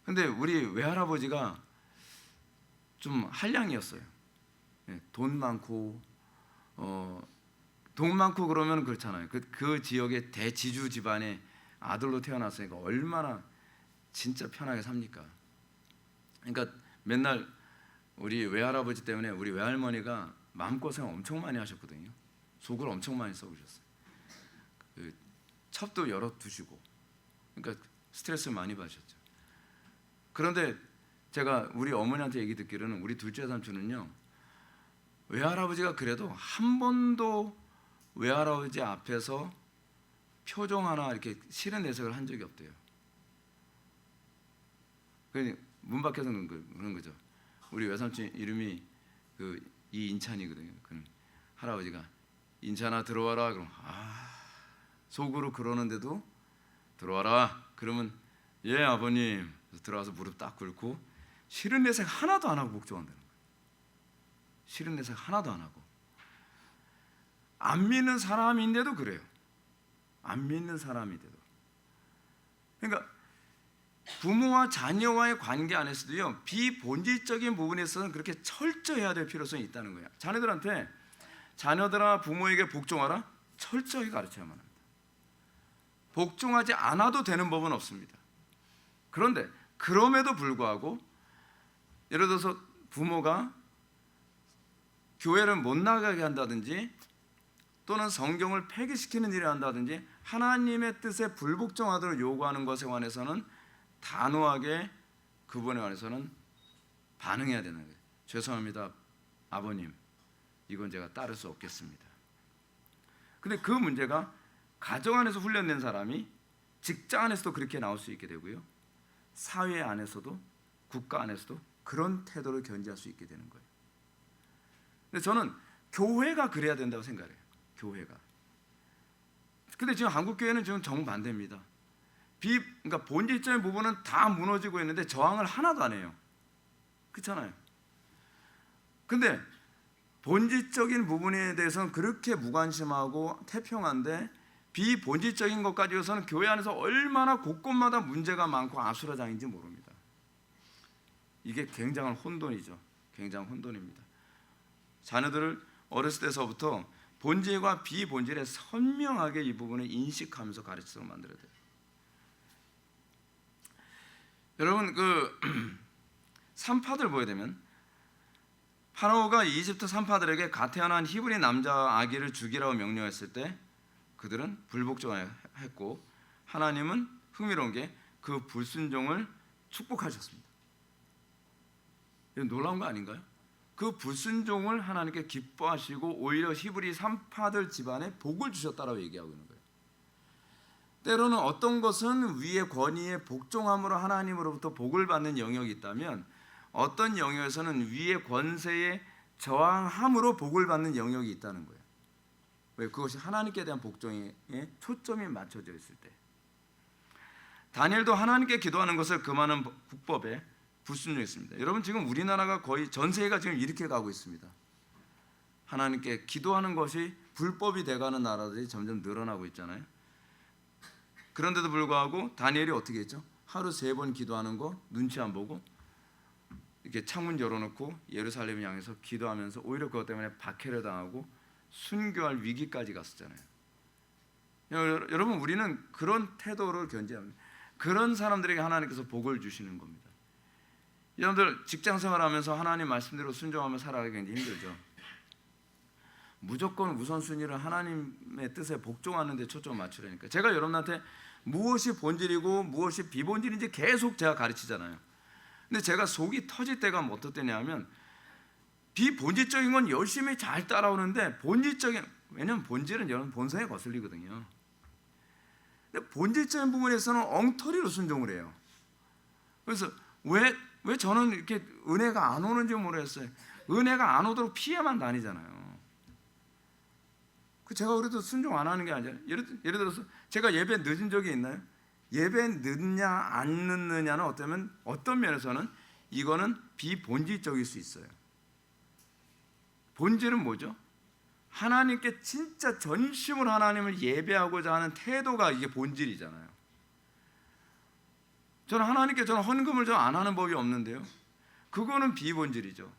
Speaker 1: 근데 우리 외할아버지가 좀 한량이었어요. 돈 많고 돈 많고 그러면 그렇잖아요. 그 지역의 대지주 집안의 아들로 태어났으니까 얼마나 진짜 편하게 삽니까? 그러니까 맨날 우리 외할아버지 때문에 우리 외할머니가 마음고생 엄청 많이 하셨거든요. 속을 엄청 많이 썩으셨어요. 그 첩도 열어두시고 그러니까 스트레스를 많이 받으셨죠. 그런데 제가 우리 어머니한테 얘기 듣기로는 우리 둘째 삼촌은요 외할아버지가 그래도 한 번도 외할아버지 앞에서 표정 하나 이렇게 싫은 내색을 한 적이 없대요. 문 밖에서 그런 거죠. 우리 외삼촌 이름이 그 이인찬이거든요. 그 할아버지가 인찬아 들어와라 그럼 속으로 그러는데도 들어와라 그러면 예 아버님 들어와서 무릎 딱 꿇고 싫은 내색 하나도 안 하고 복종한다는 거예요. 싫은 내색 하나도 안 하고. 안 믿는 사람인데도 그래요. 안 믿는 사람인데도. 그러니까 부모와 자녀와의 관계 안에서도요 비본질적인 부분에 있어서는 그렇게 철저해야 될 필요성이 있다는 거예요. 자녀들아 부모에게 복종하라 철저히 가르쳐야만 합니다. 복종하지 않아도 되는 법은 없습니다. 그런데 그럼에도 불구하고 예를 들어서 부모가 교회를 못 나가게 한다든지 또는 성경을 폐기시키는 일을 한다든지 하나님의 뜻에 불복종하도록 요구하는 것에 관해서는 단호하게 그분에 관해서는 반응해야 되는 거예요. 죄송합니다 아버님 이건 제가 따를 수 없겠습니다. 근데 그 문제가 가정 안에서 훈련된 사람이 직장 안에서도 그렇게 나올 수 있게 되고요 사회 안에서도 국가 안에서도 그런 태도를 견지할 수 있게 되는 거예요. 근데 저는 교회가 그래야 된다고 생각해요. 교회가. 근데 지금 한국 교회는 지금 정반대입니다. 그러니까 본질적인 부분은 다 무너지고 있는데 저항을 하나도 안 해요. 그렇잖아요. 근데 본질적인 부분에 대해서는 그렇게 무관심하고 태평한데 비본질적인 것 가지고서는 교회 안에서 얼마나 곳곳마다 문제가 많고 아수라장인지 모릅니다. 이게 굉장한 혼돈이죠. 굉장한 혼돈입니다. 자녀들을 어렸을 때서부터 본질과 비본질에 선명하게 이 부분을 인식하면서 가르치도록 만들어야 돼요. 여러분 그 산파들 보게 되면 파라오가 이집트 산파들에게 갓 태어난 히브리 남자 아기를 죽이라고 명령했을 때 그들은 불복종했고 하나님은 흥미로운 게 그 불순종을 축복하셨습니다. 이건 놀라운 거 아닌가요? 그 불순종을 하나님께 기뻐하시고 오히려 히브리 산파들 집안에 복을 주셨다라고 얘기하고 있는 거예요. 때로는 어떤 것은 위의 권위에 복종함으로 하나님으로부터 복을 받는 영역이 있다면 어떤 영역에서는 위의 권세에 저항함으로 복을 받는 영역이 있다는 거예요. 왜? 그것이 하나님께 대한 복종에 초점이 맞춰져 있을 때. 다니엘도 하나님께 기도하는 것을 금하는 국법에 불순종했습니다. 여러분 지금 우리나라가 거의 전 세계가 지금 이렇게 가고 있습니다. 하나님께 기도하는 것이 불법이 돼가는 나라들이 점점 늘어나고 있잖아요. 그런데도 불구하고 다니엘이 어떻게 했죠? 하루 3번 기도하는 거 눈치 안 보고 이렇게 창문 열어놓고 예루살렘을 향해서 기도하면서 오히려 그것 때문에 박해를 당하고 순교할 위기까지 갔었잖아요. 여러분 우리는 그런 태도를 견지합니다. 그런 사람들에게 하나님께서 복을 주시는 겁니다. 여러분들 직장생활하면서 하나님 말씀대로 순종하며 살아가기 굉장히 힘들죠. 무조건 우선순위를 하나님의 뜻에 복종하는 데 초점을 맞추려니까. 제가 여러분한테 무엇이 본질이고 무엇이 비본질인지 계속 제가 가르치잖아요. 근데 제가 속이 터질 때가 어떨 때냐면, 비본질적인 건 열심히 잘 따라오는데 본질적인, 왜냐면 본질은 여러분 본성에 거슬리거든요. 근데 본질적인 부분에서는 엉터리로 순종을 해요. 그래서 왜 저는 이렇게 은혜가 안 오는지 모르겠어요. 은혜가 안 오도록 피해만 다니잖아요. 제가 그래도 순종 안 하는 게 아니라, 예를 들어서 제가 예배 늦은 적이 있나요? 예배 늦냐 안 늦느냐는 어떤 면에서는 이거는 비본질적일 수 있어요. 본질은 뭐죠? 하나님께 진짜 전심으로 하나님을 예배하고자 하는 태도가 이게 본질이잖아요. 저는 하나님께 헌금을 안 하는 법이 없는데요, 그거는 비본질이죠.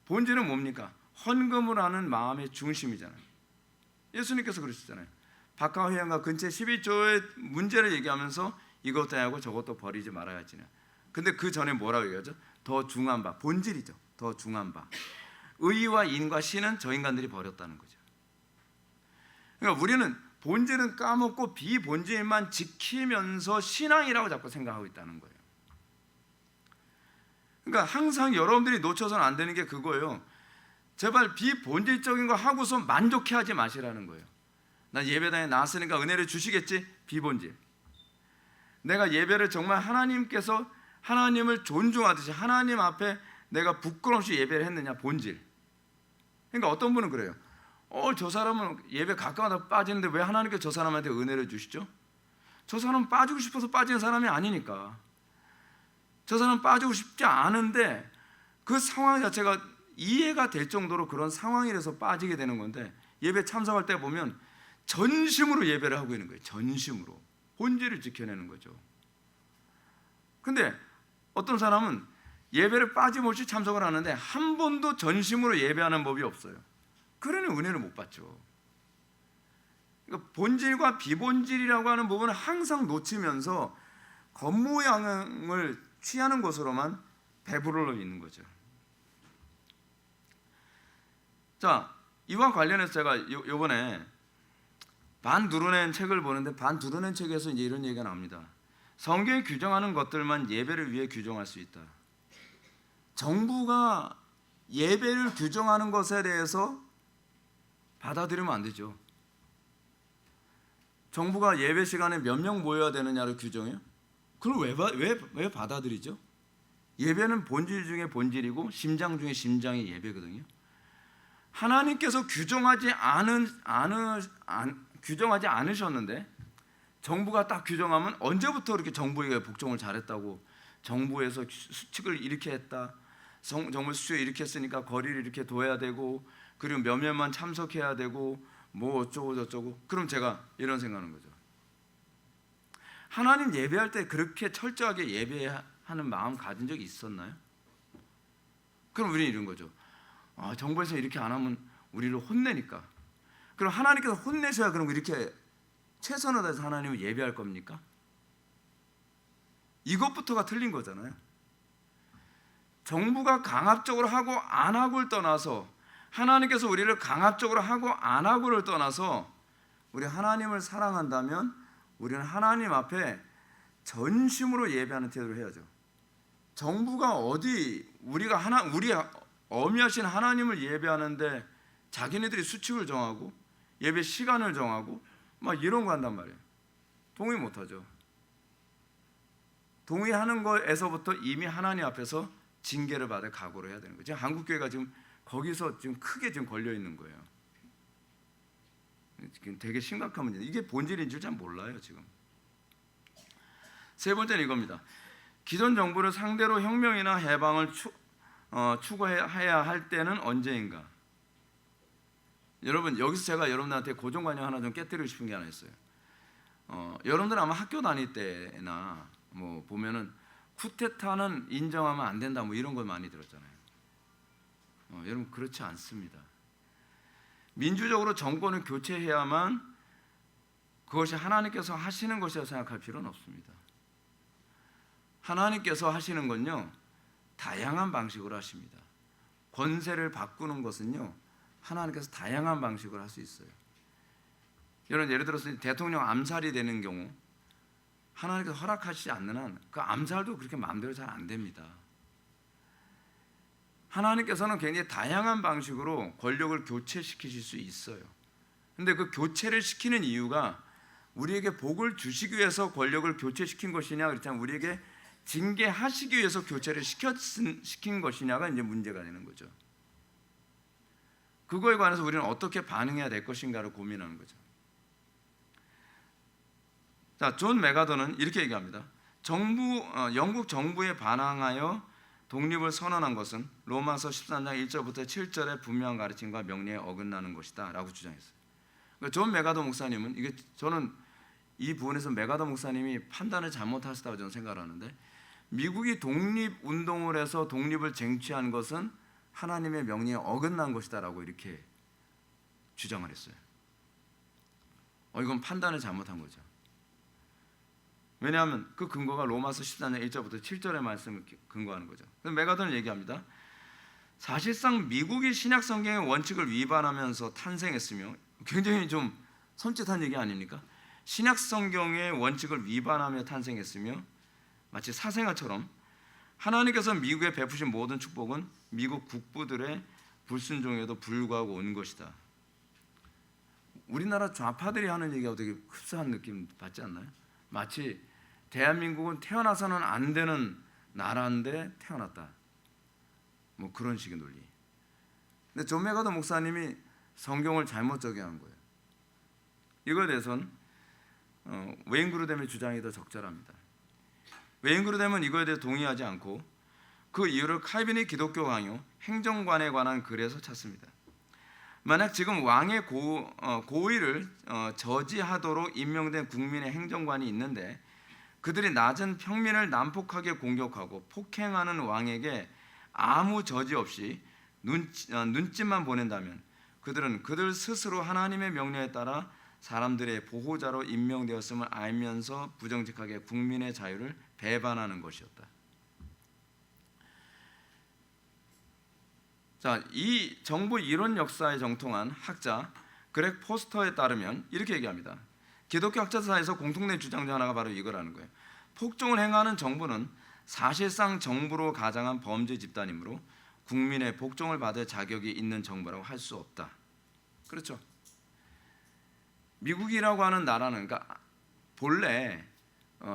Speaker 1: 본질은 뭡니까? 헌금을 하는 마음의 중심이잖아요. 예수님께서 그러시잖아요. 박하 회당과 근처 11조의 문제를 얘기하면서 이것도 하고 저것도 버리지 말아야지냐. 근데 그 전에 뭐라고 얘기하죠? 더 중한 바, 본질이죠. 더 중한 바. 의와 인과 신은 저 인간들이 버렸다는 거죠. 그러니까 우리는 본질은 까먹고 비본질만 지키면서 신앙이라고 자꾸 생각하고 있다는 거예요. 그러니까 항상 여러분들이 놓쳐서는 안 되는 게 그거예요. 제발 비본질적인 거 하고서 만족해하지 마시라는 거예요. 난 예배당에 나왔으니까 은혜를 주시겠지? 비본질. 내가 예배를 정말 하나님께서 하나님을 존중하듯이 하나님 앞에 내가 부끄럼 없이 예배를 했느냐? 본질. 그러니까 어떤 분은 그래요. 저 사람은 예배 가까워다 빠지는데 왜 하나님께서 저 사람한테 은혜를 주시죠? 저 사람은 빠지고 싶어서 빠지는 사람이 아니니까. 저 사람은 빠지고 싶지 않은데 그 상황 자체가 이해가 될 정도로 그런 상황이라서 빠지게 되는 건데, 예배 참석할 때 보면 전심으로 예배를 하고 있는 거예요. 전심으로 본질을 지켜내는 거죠. 근데 어떤 사람은 예배를 빠짐없이 참석을 하는데 한 번도 전심으로 예배하는 법이 없어요. 그러니 은혜를 못 받죠. 그러니까 본질과 비본질이라고 하는 부분을 항상 놓치면서 겉모양을 취하는 것으로만 배부르러 있는 거죠. 자, 이와 관련해서 제가 요번에 반 두루낸 책을 보는데, 반 두루낸 책에서 이제 이런 얘기가 나옵니다. 성경이 규정하는 것들만 예배를 위해 규정할 수 있다. 정부가 예배를 규정하는 것에 대해서 받아들이면 안 되죠. 정부가 예배 시간에 몇 명 모여야 되느냐를 규정해요? 그걸 왜 받아들이죠? 예배는 본질 중에 본질이고 심장 중에 심장이 예배거든요. 하나님께서 규정하지 않으셨는데 정부가 딱 규정하면, 언제부터 이렇게 정부에게 복종을 잘했다고, 정부에서 수칙을 이렇게 했다, 정부 수칙을 이렇게 했으니까 거리를 이렇게 둬야 되고, 그리고 몇몇만 참석해야 되고, 뭐 어쩌고 저쩌고. 그럼 제가 이런 생각하는 거죠. 하나님 예배할 때 그렇게 철저하게 예배하는 마음 가진 적이 있었나요? 그럼 우리는 이런 거죠. 정부에서 이렇게 안 하면 우리를 혼내니까. 그럼 하나님께서 혼내셔야 그럼 이렇게 최선을 다해서 하나님을 예배할 겁니까? 이것부터가 틀린 거잖아요. 정부가 강압적으로 하고 안 하고를 떠나서, 하나님께서 우리를 강압적으로 하고 안 하고를 떠나서 우리 하나님을 사랑한다면 우리는 하나님 앞에 전심으로 예배하는 태도를 해야죠. 정부가 우리 어미하신 하나님을 예배하는데 자기네들이 수칙을 정하고 예배 시간을 정하고 막 이런 거 한단 말이에요. 동의 못하죠. 동의하는 거에서부터 이미 하나님 앞에서 징계를 받을 각오를 해야 되는 거죠. 지금 한국교회가 지금 거기서 지금 크게 지금 걸려 있는 거예요. 지금 되게 심각한 문제. 이게 본질인 줄 잘 몰라요 지금. 세 번째는 이겁니다. 기존 정부를 상대로 혁명이나 해방을 추구해야 할 때는 언제인가? 여러분, 여기서 제가 여러분한테 고정관념 하나 좀 깨뜨리고 싶은 게 하나 있어요. 여러분들 아마 학교 다닐 때나 뭐 보면은 쿠데타는 인정하면 안 된다 뭐 이런 걸 많이 들었잖아요. 여러분, 그렇지 않습니다. 민주적으로 정권을 교체해야만 그것이 하나님께서 하시는 것이라고 생각할 필요는 없습니다. 하나님께서 하시는 건요, 다양한 방식으로 하십니다. 권세를 바꾸는 것은요, 하나님께서 다양한 방식으로 할 수 있어요. 여러분 예를 들어서 대통령 암살이 되는 경우 하나님께서 허락하시지 않는 한 그 암살도 그렇게 마음대로 잘 안 됩니다. 하나님께서는 굉장히 다양한 방식으로 권력을 교체시키실 수 있어요. 근데 그 교체를 시키는 이유가 우리에게 복을 주시기 위해서 권력을 교체시킨 것이냐, 그렇다면 우리에게 징계하시기 위해서 교체를 시킨 것이냐가 이제 문제가 되는 거죠. 그거에 관해서 우리는 어떻게 반응해야 될 것인가를 고민하는 거죠. 자, 존 메가더는 이렇게 얘기합니다. 영국 정부에 반항하여 독립을 선언한 것은 로마서 13장 1절부터 7절의 분명한 가르침과 명령에 어긋나는 것이다 라고 주장했어요. 그러니까 존 메가더 목사님은, 이게 저는 이 부분에서 메가더 목사님이 판단을 잘못하셨다고 저는 생각을 하는데, 미국이 독립운동을 해서 독립을 쟁취한 것은 하나님의 명령에 어긋난 것이다 라고 이렇게 주장을 했어요. 이건 판단을 잘못한 거죠. 왜냐하면 그 근거가 로마서 14장 1절부터 7절의 말씀을 근거하는 거죠. 그래서 메가더는 얘기합니다. 사실상 미국이 신약 성경의 원칙을 위반하면서 탄생했으며, 굉장히 좀 섬찟한 얘기 아닙니까? 신약 성경의 원칙을 위반하며 탄생했으며 마치 사생아처럼 하나님께서 미국에 베푸신 모든 축복은 미국 국부들의 불순종에도 불구하고 온 것이다. 우리나라 좌파들이 하는 얘기하고 되게 흡사한 느낌 받지 않나요? 마치 대한민국은 태어나서는 안 되는 나라인데 태어났다, 뭐 그런 식의 논리. 근데 존 메가더 목사님이 성경을 잘못 적용한 거예요. 이거에 대해서는 웨인 그루뎀의 주장이 더 적절합니다. 웨인 그루뎀은 이거에 대해 동의하지 않고 그 이유를 칼빈의 기독교 강요 행정관에 관한 글에서 찾습니다. 만약 지금 왕의 고위를 저지하도록 임명된 국민의 행정관이 있는데 그들이 낮은 평민을 난폭하게 공격하고 폭행하는 왕에게 아무 저지 없이 눈짓만 보낸다면 그들은 그들 스스로 하나님의 명령에 따라 사람들의 보호자로 임명되었음을 알면서 부정직하게 국민의 자유를 배반하는 것이었다. 자, 이 정부 이론 역사에 정통한 학자 그렉 포스터에 따르면 이렇게 얘기합니다. 기독교 학자 사이에서 공통된 주장 중 하나가 바로 이거라는 거예요. 폭정을 행하는 정부는 사실상 정부로 가장한 범죄 집단이므로 국민의 복종을 받을 자격이 있는 정부라고 할 수 없다. 그렇죠. 미국이라고 하는 나라는, 그러니까 본래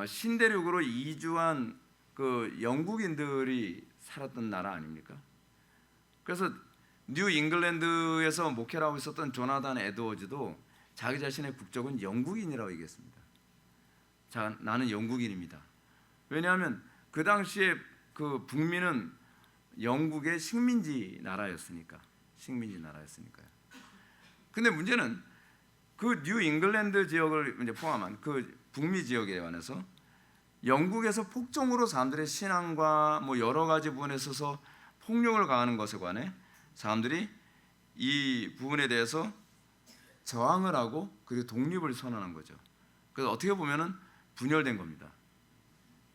Speaker 1: 신대륙으로 이주한 그 영국인들이 살았던 나라 아닙니까? 그래서 뉴 잉글랜드에서 목회를 하고 있었던 조나단 에드워즈도 자기 자신의 국적은 영국인이라고 얘기했습니다. 자, 나는 영국인입니다. 왜냐하면 그 당시에 그 북미는 영국의 식민지 나라였으니까요. 근데 문제는 그 뉴 잉글랜드 지역을 이제 포함한 그 북미 지역에 관해서 영국에서 폭정으로 사람들의 신앙과 뭐 여러 가지 부분에 있어서 폭력을 가하는 것에 관해 사람들이 이 부분에 대해서 저항을 하고 그리고 독립을 선언한 거죠. 그래서 어떻게 보면은 분열된 겁니다.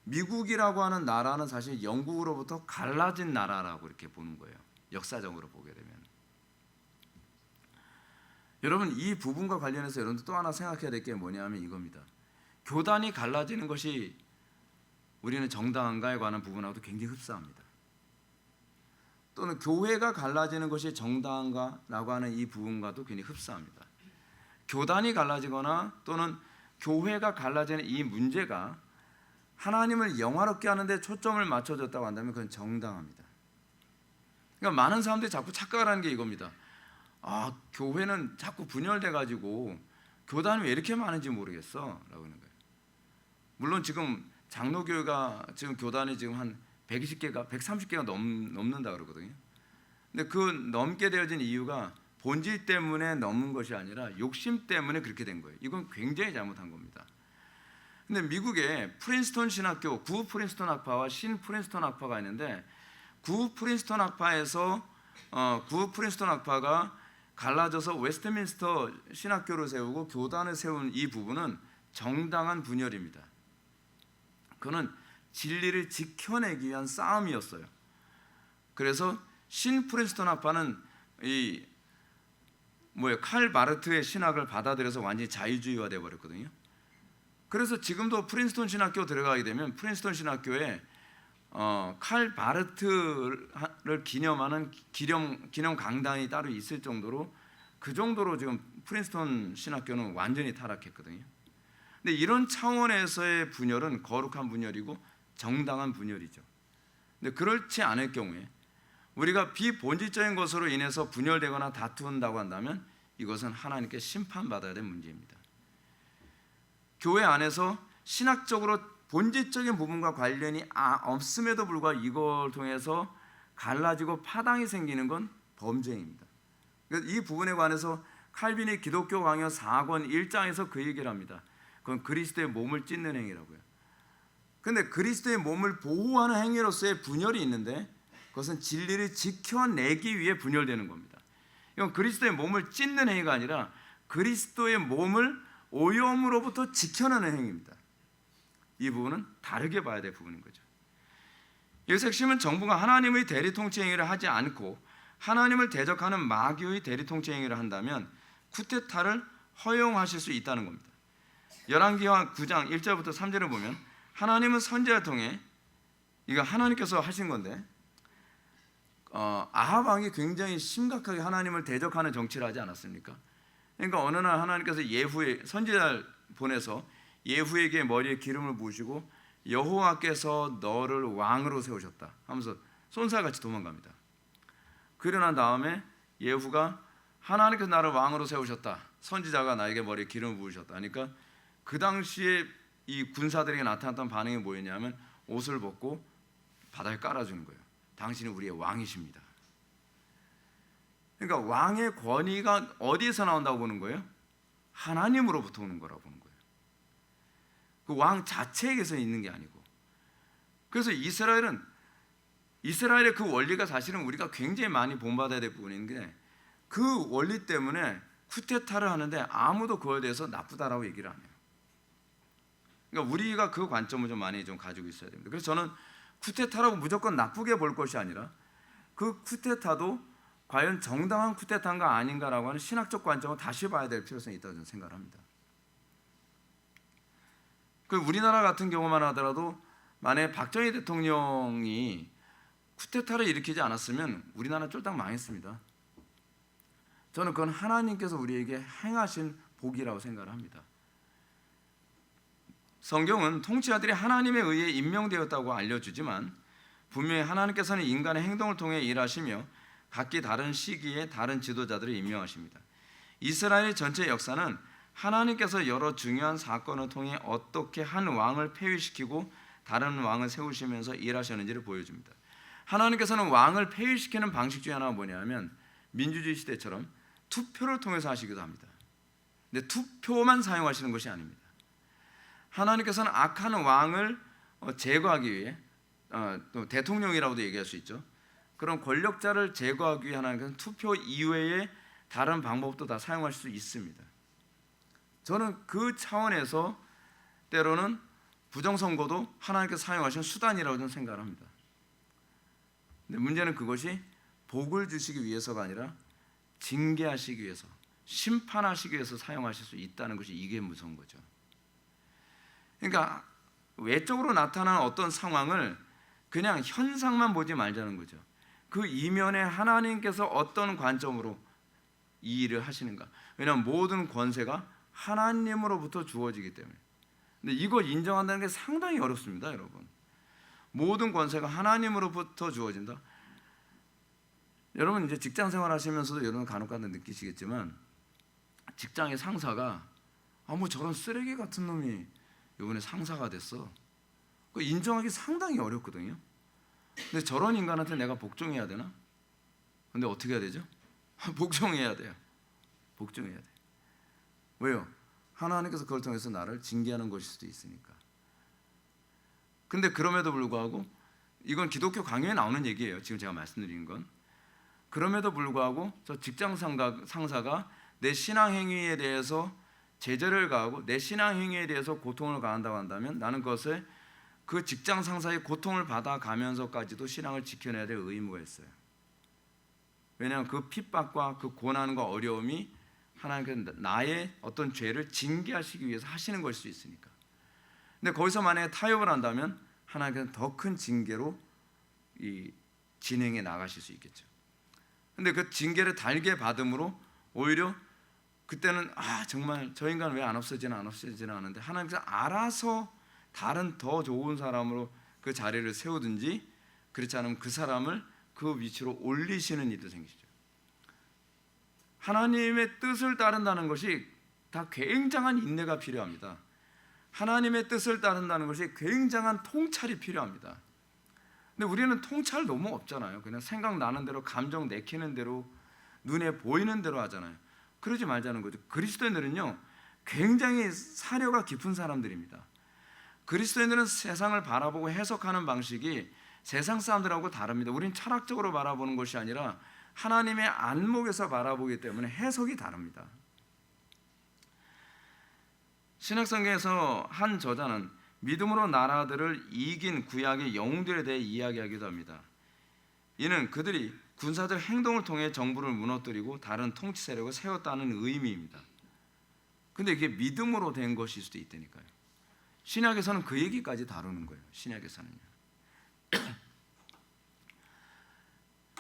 Speaker 1: 미국이라고 하는 나라는 사실 영국으로부터 갈라진 나라라고 이렇게 보는 거예요. 역사적으로 보게 되면. 여러분, 이 부분과 관련해서 여러분들 또 하나 생각해야 될 게 뭐냐면 이겁니다. 교단이 갈라지는 것이 우리는 정당한가에 관한 부분하고도 굉장히 흡사합니다. 또는 교회가 갈라지는 것이 정당한가라고 하는 이 부분과도 굉장히 흡사합니다. 교단이 갈라지거나 또는 교회가 갈라지는 이 문제가 하나님을 영화롭게 하는 데 초점을 맞춰줬다고 한다면 그건 정당합니다. 그러니까 많은 사람들이 자꾸 착각을 하는 게 이겁니다. 교회는 자꾸 분열돼 가지고 교단이 왜 이렇게 많은지 모르겠어 라고 하는 거예요. 물론 지금 장로교회가 지금 교단이 지금 한 120개가 130개가 넘는다 그러거든요. 근데 그 넘게 되어진 이유가 본질 때문에 넘는 것이 아니라 욕심 때문에 그렇게 된 거예요. 이건 굉장히 잘못한 겁니다. 근데 미국에 프린스턴 신학교, 구 프린스턴 학파와 신 프린스턴 학파가 있는데 구 프린스턴 학파가 갈라져서 웨스트민스터 신학교를 세우고 교단을 세운 이 부분은 정당한 분열입니다. 그는 진리를 지켜내기 위한 싸움이었어요. 그래서 신 프린스턴 학파는 이 칼 바르트의 신학을 받아들여서 완전히 자유주의화 돼 버렸거든요. 그래서 지금도 프린스턴 신학교 들어가게 되면 프린스턴 신학교에 칼 바르트를 기념하는 기념 강단이 따로 있을 정도로 그 정도로 지금 프린스턴 신학교는 완전히 타락했거든요. 근데 이런 차원에서의 분열은 거룩한 분열이고 정당한 분열이죠. 근데 그렇지 않을 경우에 우리가 비본질적인 것으로 인해서 분열되거나 다툰다고 한다면 이것은 하나님께 심판받아야 될 문제입니다. 교회 안에서 신학적으로 본질적인 부분과 관련이 없음에도 불구하고 이걸 통해서 갈라지고 파당이 생기는 건 범죄입니다. 이 부분에 관해서 칼빈이 기독교 강요 4권 1장에서 그 얘기를 합니다. 그건 그리스도의 몸을 찢는 행위라고요. 그런데 그리스도의 몸을 보호하는 행위로서의 분열이 있는데 그것은 진리를 지켜내기 위해 분열되는 겁니다. 이건 그리스도의 몸을 찢는 행위가 아니라 그리스도의 몸을 오염으로부터 지켜내는 행위입니다. 이 부분은 다르게 봐야 될 부분인 거죠. 여기서 핵심은 정부가 하나님의 대리통치 행위를 하지 않고 하나님을 대적하는 마귀의 대리통치 행위를 한다면 쿠데타를 허용하실 수 있다는 겁니다. 열왕기하 9장 1절부터 3절을 보면 하나님은 선지자를 통해 이거 하나님께서 하신 건데 아합 왕이 굉장히 심각하게 하나님을 대적하는 정치를 하지 않았습니까? 그러니까 어느 날 하나님께서 예후의 선지자를 보내서 예후에게 머리에 기름을 부으시고 여호와께서 너를 왕으로 세우셨다 하면서 쏜살같이 도망갑니다. 그러고 난 다음에 예후가 하나님께서 나를 왕으로 세우셨다, 선지자가 나에게 머리에 기름을 부으셨다 하니까 그 당시에 이 군사들에게 나타났던 반응이 뭐였냐면 옷을 벗고 바닥에 깔아주는 거예요. 당신은 우리의 왕이십니다. 그러니까 왕의 권위가 어디에서 나온다고 보는 거예요? 하나님으로부터 오는 거라고 보는 거예요. 그 왕 자체에게서 있는 게 아니고. 그래서 이스라엘의 그 원리가 사실은 우리가 굉장히 많이 본받아야 될 부분인데 그 원리 때문에 쿠데타를 하는데 아무도 그거에 대해서 나쁘다라고 얘기를 안 해요. 그러니까 우리가 그 관점을 좀 많이 좀 가지고 있어야 됩니다. 그래서 저는 쿠데타라고 무조건 나쁘게 볼 것이 아니라 그 쿠데타도 과연 정당한 쿠데타인가 아닌가라고 하는 신학적 관점을 다시 봐야 될 필요성이 있다고 저는 생각을 합니다. 그 우리나라 같은 경우만 하더라도 만약에 박정희 대통령이 쿠데타를 일으키지 않았으면 우리나라 쫄딱 망했습니다. 저는 그건 하나님께서 우리에게 행하신 복이라고 생각을 합니다. 성경은 통치자들이 하나님에 의해 임명되었다고 알려주지만 분명히 하나님께서는 인간의 행동을 통해 일하시며 각기 다른 시기에 다른 지도자들을 임명하십니다. 이스라엘 전체 역사는 하나님께서 여러 중요한 사건을 통해 어떻게 한 왕을 폐위시키고 다른 왕을 세우시면서 일하셨는지를 보여줍니다. 하나님께서는 왕을 폐위시키는 방식 중에 하나가 뭐냐면 민주주의 시대처럼 투표를 통해서 하시기도 합니다. 근데 투표만 사용하시는 것이 아닙니다. 하나님께서는 악한 왕을 제거하기 위해 또 대통령이라고도 얘기할 수 있죠. 그런 권력자를 제거하기 위해 하나님께서는 투표 이외에 다른 방법도 다 사용하실 수 있습니다. 저는 그 차원에서 때로는 부정선거도 하나님께서 사용하신 수단이라고 저는 생각을 합니다. 근데 문제는 그것이 복을 주시기 위해서가 아니라 징계하시기 위해서, 심판하시기 위해서 사용하실 수 있다는 것이 이게 무서운 거죠. 그러니까 외적으로 나타나는 어떤 상황을 그냥 현상만 보지 말자는 거죠. 그 이면에 하나님께서 어떤 관점으로 이 일을 하시는가. 왜냐하면 모든 권세가 하나님으로부터 주어지기 때문에. 근데 이걸 인정한다는 게 상당히 어렵습니다, 여러분. 모든 권세가 하나님으로부터 주어진다. 여러분 이제 직장 생활 하시면서도 여러분 간혹가다 느끼시겠지만 직장의 상사가 뭐 저런 쓰레기 같은 놈이 이번에 상사가 됐어. 그 인정하기 상당히 어렵거든요. 근데 저런 인간한테 내가 복종해야 되나? 근데 어떻게 해야 되죠? 복종해야 돼요. 복종해야 돼. 왜요? 하나님께서 그걸 통해서 나를 징계하는 것일 수도 있으니까. 근데 그럼에도 불구하고 이건 기독교 강요에 나오는 얘기예요. 지금 제가 말씀드린 건. 그럼에도 불구하고 저 직장 상사가 내 신앙 행위에 대해서 제재를 가하고 내 신앙 행위에 대해서 고통을 가한다고 한다면 나는 그것에 그 직장 상사의 고통을 받아가면서까지도 신앙을 지켜내야 될 의무가 있어요. 왜냐하면 그 핍박과 그 고난과 어려움이 하나님께서 나의 어떤 죄를 징계하시기 위해서 하시는 걸 수 있으니까. 근데 거기서 만약에 타협을 한다면 하나님께서 더 큰 징계로 이 진행해 나가실 수 있겠죠. 근데 그 징계를 달게 받음으로 오히려 그때는 정말 저 인간 왜 안 없어지나 하는데 하나님께서 알아서 다른 더 좋은 사람으로 그 자리를 세우든지 그렇지 않으면 그 사람을 그 위치로 올리시는 일도 생기죠. 하나님의 뜻을 따른다는 것이 다 굉장한 인내가 필요합니다. 하나님의 뜻을 따른다는 것이 굉장한 통찰이 필요합니다. 근데 우리는 통찰 너무 없잖아요. 그냥 생각나는 대로 감정 내키는 대로 눈에 보이는 대로 하잖아요. 그러지 말자는 거죠. 그리스도인들은요 굉장히 사려가 깊은 사람들입니다. 그리스도인들은 세상을 바라보고 해석하는 방식이 세상 사람들하고 다릅니다. 우리는 철학적으로 바라보는 것이 아니라 하나님의 안목에서 바라보기 때문에 해석이 다릅니다. 신약성경에서 한 저자는 믿음으로 나라들을 이긴 구약의 영웅들에 대해 이야기하기도 합니다. 이는 그들이 군사적 행동을 통해 정부를 무너뜨리고 다른 통치 세력을 세웠다는 의미입니다. 근데 이게 믿음으로 된 것일 수도 있다니까요. 신약에서는 그 얘기까지 다루는 거예요. 신약에서는요.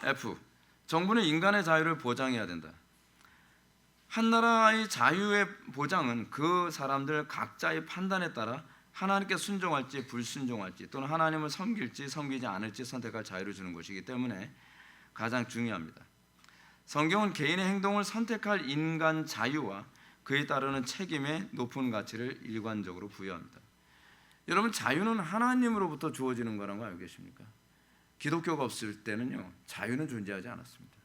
Speaker 1: F. 정부는 인간의 자유를 보장해야 된다. 한 나라의 자유의 보장은 그 사람들 각자의 판단에 따라 하나님께 순종할지 불순종할지 또는 하나님을 섬길지 섬기지 않을지 선택할 자유를 주는 것이기 때문에 가장 중요합니다. 성경은 개인의 행동을 선택할 인간 자유와 그에 따르는 책임에 높은 가치를 일관적으로 부여합니다. 여러분, 자유는 하나님으로부터 주어지는 거라는 거 알고 계십니까? 기독교가 없을 때는요 자유는 존재하지 않았습니다.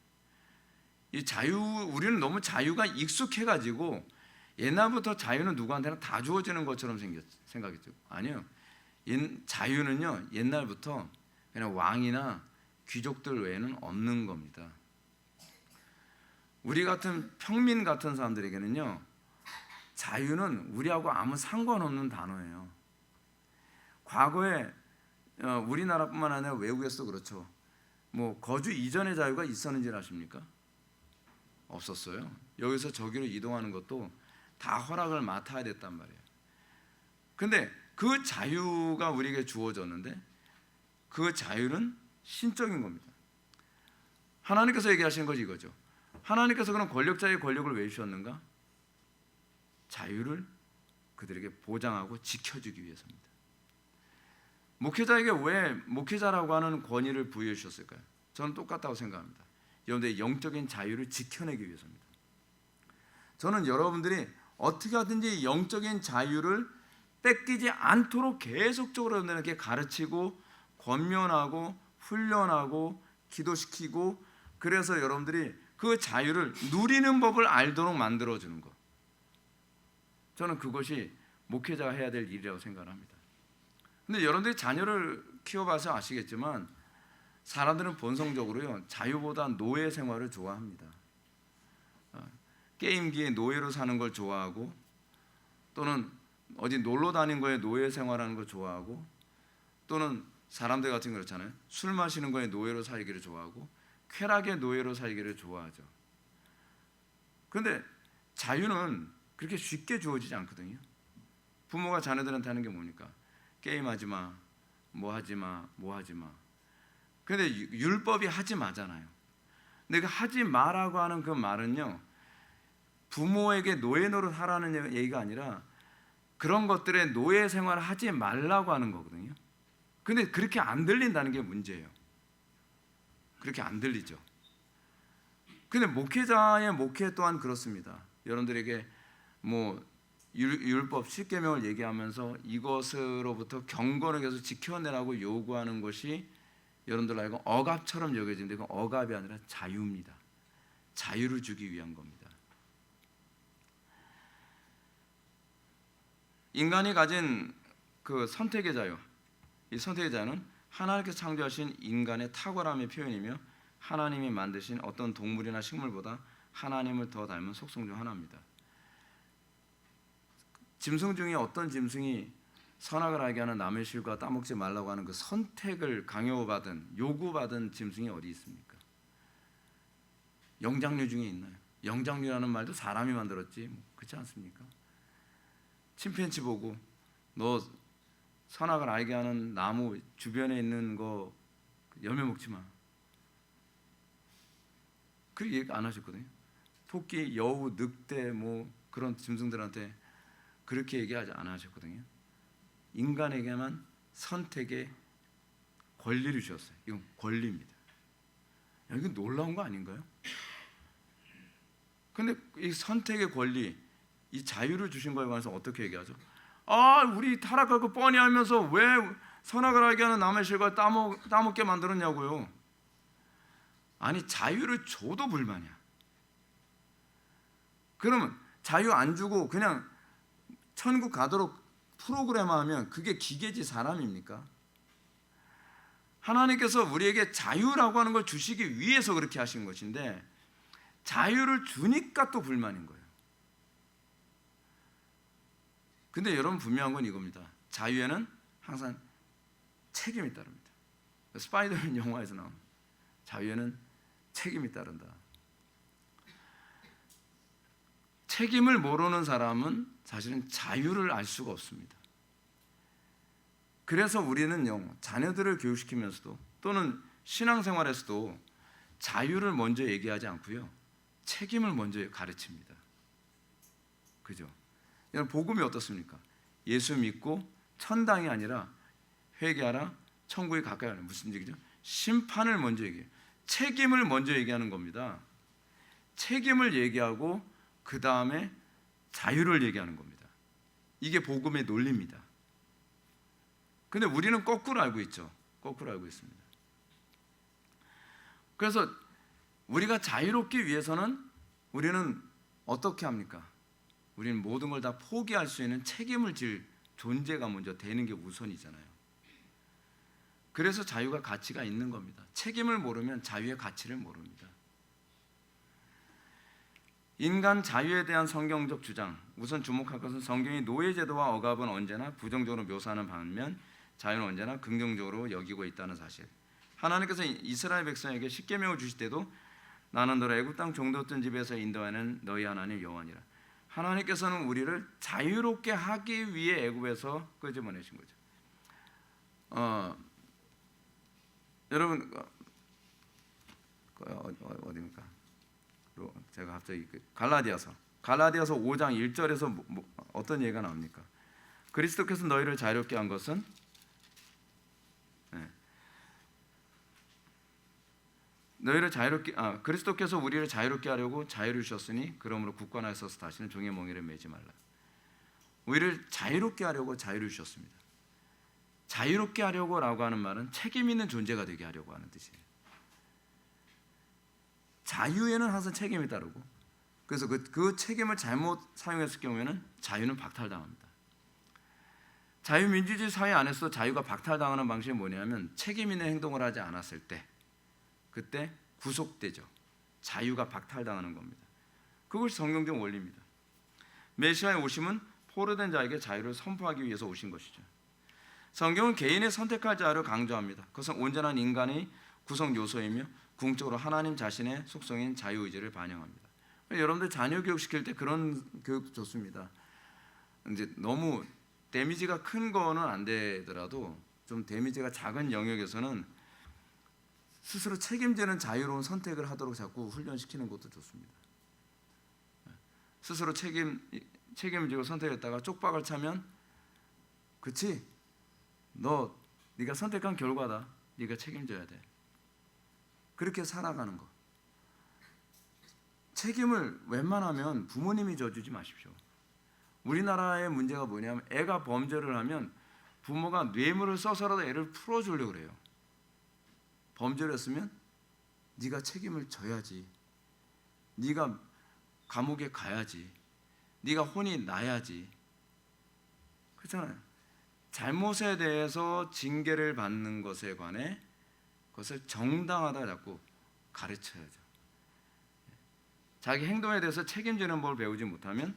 Speaker 1: 이 자유, 우리는 너무 자유가 익숙해가지고 옛날부터 자유는 누구한테나 다 주어지는 것처럼 생각했죠. 아니요, 자유는요 옛날부터 그냥 왕이나 귀족들 외에는 없는 겁니다. 우리 같은 평민 같은 사람들에게는요 자유는 우리하고 아무 상관없는 단어예요. 과거에 우리나라뿐만 아니라 외국에서도 그렇죠. 뭐 거주 이전의 자유가 있었는지 아십니까? 없었어요. 여기서 저기로 이동하는 것도 다 허락을 맡아야 됐단 말이에요. 근데 그 자유가 우리에게 주어졌는데 그 자유는 신적인 겁니다. 하나님께서 얘기하시는 것이 이거죠. 하나님께서 그런 권력자의 권력을 왜 주셨는가? 자유를 그들에게 보장하고 지켜주기 위해서입니다. 목회자에게 왜 목회자라고 하는 권위를 부여해 주셨을까요? 저는 똑같다고 생각합니다. 여러분들의 영적인 자유를 지켜내기 위해서입니다. 저는 여러분들이 어떻게 하든지 영적인 자유를 뺏기지 않도록 계속적으로 여러분들에게 가르치고 권면하고 훈련하고 기도시키고, 그래서 여러분들이 그 자유를 누리는 법을 알도록 만들어주는 것, 저는 그것이 목회자가 해야 될 일이라고 생각합니다. 근데 여러분들이 자녀를 키워봐서 아시겠지만 사람들은 본성적으로요 자유보다 노예 생활을 좋아합니다. 게임기에 노예로 사는 걸 좋아하고, 또는 어디 놀러 다니는 거에 노예 생활하는 걸 좋아하고, 또는 사람들 같은 거 그렇잖아요. 술 마시는 거에 노예로 살기를 좋아하고 쾌락의 노예로 살기를 좋아하죠. 그런데 자유는 그렇게 쉽게 주어지지 않거든요. 부모가 자녀들한테 하는 게 뭡니까? 게임하지 마, 뭐 하지 마, 뭐 하지 마. 그런데 율법이 하지 마잖아요. 근데 그 하지 마라고 하는 그 말은요 부모에게 노예 노릇 하라는 얘기가 아니라 그런 것들에 노예 생활을 하지 말라고 하는 거거든요. 근데 그렇게 안 들린다는 게 문제예요. 그렇게 안 들리죠. 근데 목회자의 목회 또한 그렇습니다. 여러분들에게 뭐 율법 10계명을 얘기하면서 이것으로부터 경건을 계속 지켜내라고 요구하는 것이 여러분들 알고 억압처럼 여겨지는데 그건 억압이 아니라 자유입니다. 자유를 주기 위한 겁니다. 인간이 가진 그 선택의 자유, 이 선택의 자유는 하나님께서 창조하신 인간의 탁월함의 표현이며 하나님이 만드신 어떤 동물이나 식물보다 하나님을 더 닮은 속성 중 하나입니다. 짐승 중에 어떤 짐승이 선악을 알게 하는 남의 실과 따먹지 말라고 하는 그 선택을 강요받은, 요구받은 짐승이 어디 있습니까? 영장류 중에 있나요? 영장류라는 말도 사람이 만들었지, 그렇지 않습니까? 침팬지 보고 너 선악을 알게 하는 나무 주변에 있는 거 열매 먹지 마. 그 얘기 안 하셨거든요. 토끼, 여우, 늑대 뭐 그런 짐승들한테 그렇게 얘기하지 안 하셨거든요. 인간에게만 선택의 권리를 주셨어요. 이건 권리입니다. 이건 놀라운 거 아닌가요? 근데 이 선택의 권리, 이 자유를 주신 거에 관해서 어떻게 얘기하죠? 우리 타락할 거 뻔히 알면서 왜 선악을 알게 하는 남의 실과 따먹게 만들었냐고요. 아니, 자유를 줘도 불만이야. 그러면 자유 안 주고 그냥 천국 가도록 프로그램하면 그게 기계지 사람입니까? 하나님께서 우리에게 자유라고 하는 걸 주시기 위해서 그렇게 하신 것인데 자유를 주니까 또 불만인 거예요. 근데 여러분 분명한 건 이겁니다. 자유에는 항상 책임이 따릅니다. 스파이더맨 영화에서 나온 자유에는 책임이 따른다. 책임을 모르는 사람은 사실은 자유를 알 수가 없습니다. 그래서 우리는요, 자녀들을 교육시키면서도 또는 신앙생활에서도 자유를 먼저 얘기하지 않고요, 책임을 먼저 가르칩니다. 그죠? 여러분 복음이 어떻습니까? 예수 믿고 천당이 아니라 회개하라, 천국에 가까이 하라. 무슨 얘기죠? 심판을 먼저 얘기해요. 책임을 먼저 얘기하는 겁니다. 책임을 얘기하고 그 다음에 자유를 얘기하는 겁니다. 이게 복음의 논리입니다. 근데 우리는 거꾸로 알고 있죠. 거꾸로 알고 있습니다. 그래서 우리가 자유롭기 위해서는 우리는 어떻게 합니까? 우리는 모든 걸 다 포기할 수 있는 책임을 질 존재가 먼저 되는 게 우선이잖아요. 그래서 자유가 가치가 있는 겁니다. 책임을 모르면 자유의 가치를 모릅니다. 인간 자유에 대한 성경적 주장, 우선 주목할 것은 성경이 노예제도와 억압은 언제나 부정적으로 묘사하는 반면 자유는 언제나 긍정적으로 여기고 있다는 사실. 하나님께서 이스라엘 백성에게 십계명을 주실 때도 나는 너를 애굽 땅 종되었던 집에서 인도하는 너희 하나님 여호와니라. 하나님께서는 우리를 자유롭게 하기 위해 애굽에서 끄집어내신 거죠. 여러분 어디입니까? 제가 갑자기 갈라디아서 5장 1절에서 어떤 얘기가 나옵니까? 그리스도께서 너희를 자유롭게 한 것은 그리스도께서 우리를 자유롭게 하려고 자유를 주셨으니 그러므로 굳건하게 서서 다시는 종의 멍에를 매지 말라. 우리를 자유롭게 하려고 자유를 주셨습니다. 자유롭게 하려고라고 하는 말은 책임 있는 존재가 되게 하려고 하는 뜻이에요. 자유에는 항상 책임이 따르고, 그래서 그 책임을 잘못 사용했을 경우에는 자유는 박탈당합니다. 자유민주주의 사회 안에서 자유가 박탈당하는 방식이 뭐냐면 책임 있는 행동을 하지 않았을 때 그때 구속되죠. 자유가 박탈당하는 겁니다. 그것이 성경적 원리입니다. 메시아의 오심은 포로된 자에게 자유를 선포하기 위해서 오신 것이죠. 성경은 개인의 선택할 자유를 강조합니다. 그것은 온전한 인간의 구성 요소이며 궁극적으로 하나님 자신의 속성인 자유의지를 반영합니다. 여러분들 자녀 교육 시킬 때 그런 교육 좋습니다. 이제 너무 데미지가 큰 거는 안 되더라도 좀 데미지가 작은 영역에서는 스스로 책임지는 자유로운 선택을 하도록 자꾸 훈련시키는 것도 좋습니다. 스스로 책임지고 선택했다가 쪽박을 차면, 그치? 네가 선택한 결과다. 네가 책임져야 돼. 그렇게 살아가는 거. 책임을 웬만하면 부모님이 져주지 마십시오. 우리나라의 문제가 뭐냐면 애가 범죄를 하면 부모가 뇌물을 써서라도 애를 풀어주려고 그래요. 범죄를 했으면 네가 책임을 져야지. 네가 감옥에 가야지. 네가 혼이 나야지. 그렇잖아요. 잘못에 대해서 징계를 받는 것에 관해 그것을 정당하다 자꾸 가르쳐야죠. 자기 행동에 대해서 책임지는 법을 배우지 못하면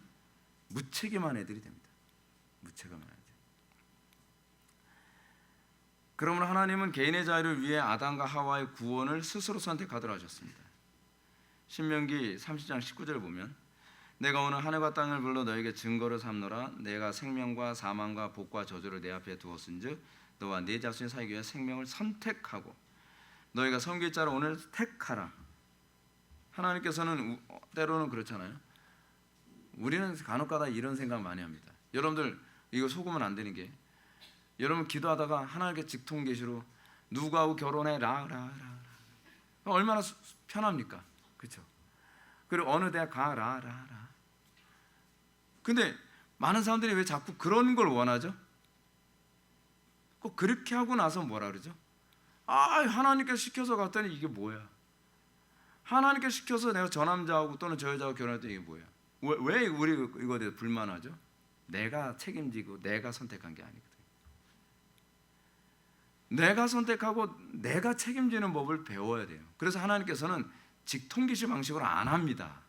Speaker 1: 무책임한 애들이 됩니다. 무책임한 애들. 그러므로 하나님은 개인의 자유를 위해 아담과 하와의 구원을 스스로 선택하도록 하셨습니다. 신명기 30장 19절 보면 내가 오늘 하늘과 땅을 불러 너에게 증거를 삼노라. 내가 생명과 사망과 복과 저주를 내 앞에 두었은즉 너와 네 자손이 살기 위해 생명을 선택하고 너희가 섬길 자를 오늘 택하라. 하나님께서는 때로는 그렇잖아요. 우리는 간혹가다 이런 생각 많이 합니다. 여러분들 이거 속으면 안 되는 게, 여러분 기도하다가 하나님께 직통 계시로 누구하고 결혼해 라라라 얼마나 편합니까? 그렇죠? 그리고 어느 대학 가 라라라. 근데 많은 사람들이 왜 자꾸 그런 걸 원하죠? 꼭 그렇게 하고 나서 뭐라 그러죠? 하나님께서 시켜서 갔더니 이게 뭐야? 하나님께서 시켜서 내가 저 남자하고 또는 저 여자하고 결혼했더니 이게 뭐야? 왜 우리 이거에 대해서 불만하죠? 내가 책임지고 내가 선택한 게 아니거든. 내가 선택하고 내가 책임지는 법을 배워야 돼요. 그래서 하나님께서는 직통기시 방식으로 안 합니다.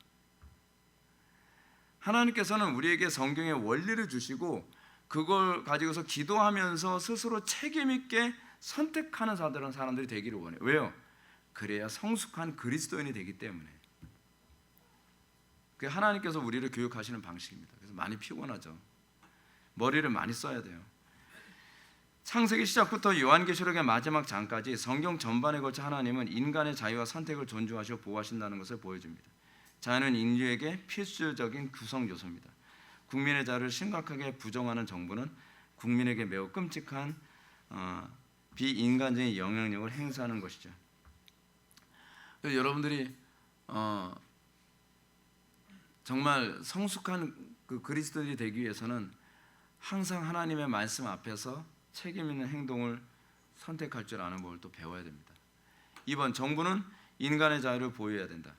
Speaker 1: 하나님께서는 우리에게 성경의 원리를 주시고 그걸 가지고서 기도하면서 스스로 책임 있게 선택하는 사람들이 되기를 원해요. 왜요? 그래야 성숙한 그리스도인이 되기 때문에. 그게 하나님께서 우리를 교육하시는 방식입니다. 그래서 많이 피곤하죠. 머리를 많이 써야 돼요. 창세기 시작부터 요한계시록의 마지막 장까지 성경 전반에 걸쳐 하나님은 인간의 자유와 선택을 존중하시고 보호하신다는 것을 보여줍니다. 자유는 인류에게 필수적인 구성 요소입니다. 국민의 자유를 심각하게 부정하는 정부는 국민에게 매우 끔찍한 비인간적인 영향력을 행사하는 것이죠. 그래서 여러분들이 정말 성숙한 그 그리스도인이 되기 위해서는 항상 하나님의 말씀 앞에서 책임 있는 행동을 선택할 줄 아는 법을 또 배워야 됩니다. 2번, 정부는 인간의 자유를 보호해야 된다.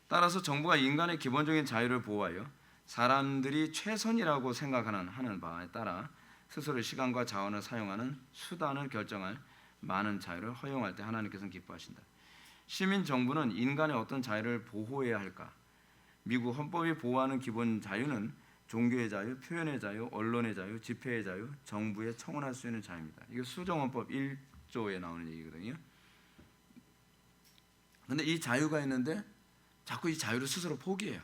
Speaker 1: 따라서 정부가 인간의 기본적인 자유를 보호하여 사람들이 최선이라고 생각하는 바에 따라 스스로 시간과 자원을 사용하는 수단을 결정할 많은 자유를 허용할 때 하나님께서는 기뻐하신다. 시민 정부는 인간의 어떤 자유를 보호해야 할까? 미국 헌법이 보호하는 기본 자유는 종교의 자유, 표현의 자유, 언론의 자유, 집회의 자유, 정부에 청원할 수 있는 자유입니다. 이게 수정헌법 1조에 나오는 얘기거든요. 그런데 이 자유가 있는데 자꾸 이 자유를 스스로 포기해요.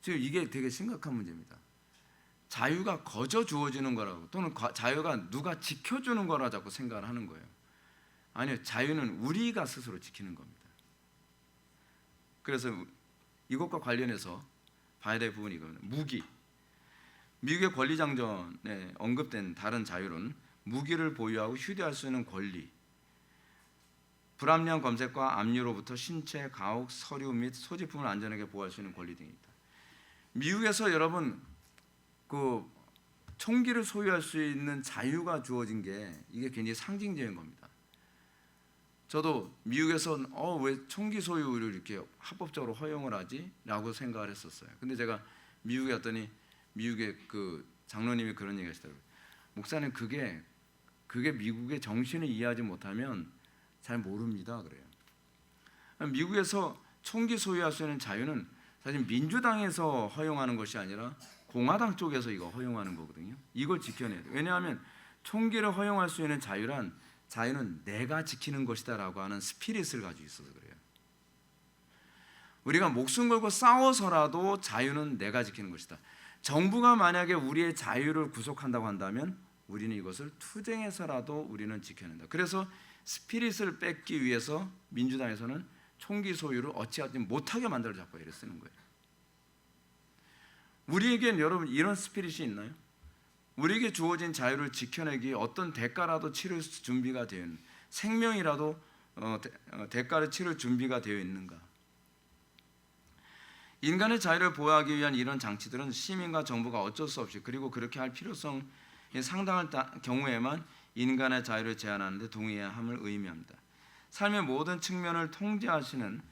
Speaker 1: 지금 이게 되게 심각한 문제입니다. 자유가 거저 주어지는 거라고, 또는 자유가 누가 지켜주는 거라 자꾸 생각을 하는 거예요. 아니요, 자유는 우리가 스스로 지키는 겁니다. 그래서 이것과 관련해서 봐야 될 부분이 이거는 무기. 미국의 권리장전에 언급된 다른 자유는 무기를 보유하고 휴대할 수 있는 권리, 불합리한 검색과 압류로부터 신체, 가혹, 서류 및 소지품을 안전하게 보호할 수 있는 권리 등입니다. 미국에서 여러분 그 총기를 소유할 수 있는 자유가 주어진 게 이게 굉장히 상징적인 겁니다. 저도 미국에서 왜 총기 소유를 이렇게 합법적으로 허용을 하지? 라고 생각을 했었어요. 근데 제가 미국에 왔더니 미국의 그 장로님이 그런 얘기 하시더라고요. 목사님 그게 미국의 정신을 이해하지 못하면 잘 모릅니다. 그래요. 미국에서 총기 소유할 수 있는 자유는 사실 민주당에서 허용하는 것이 아니라 공화당 쪽에서 이거 허용하는 거거든요. 이걸 지켜내야 돼요. 왜냐하면 총기를 허용할 수 있는 자유는 내가 지키는 것이다라고 하는 스피릿을 가지고 있어서 그래요. 우리가 목숨 걸고 싸워서라도 자유는 내가 지키는 것이다. 정부가 만약에 우리의 자유를 구속한다고 한다면 우리는 이것을 투쟁해서라도 우리는 지켜낸다. 그래서 스피릿을 뺏기 위해서 민주당에서는 총기 소유를 어찌하지 못하게 만들어 잡고 애를 쓰는 거예요. 우리에겐 여러분 이런 스피릿이 있나요? 우리에게 주어진 자유를 지켜내기 어떤 대가라도 치를 준비가 되어 있는, 생명이라도 대가를 치를 준비가 되어 있는가? 인간의 자유를 보호하기 위한 이런 장치들은 시민과 정부가 어쩔 수 없이, 그리고 그렇게 할 필요성이 상당할 경우에만 인간의 자유를 제한하는 데 동의해야 함을 의미합니다. 삶의 모든 측면을 통제하는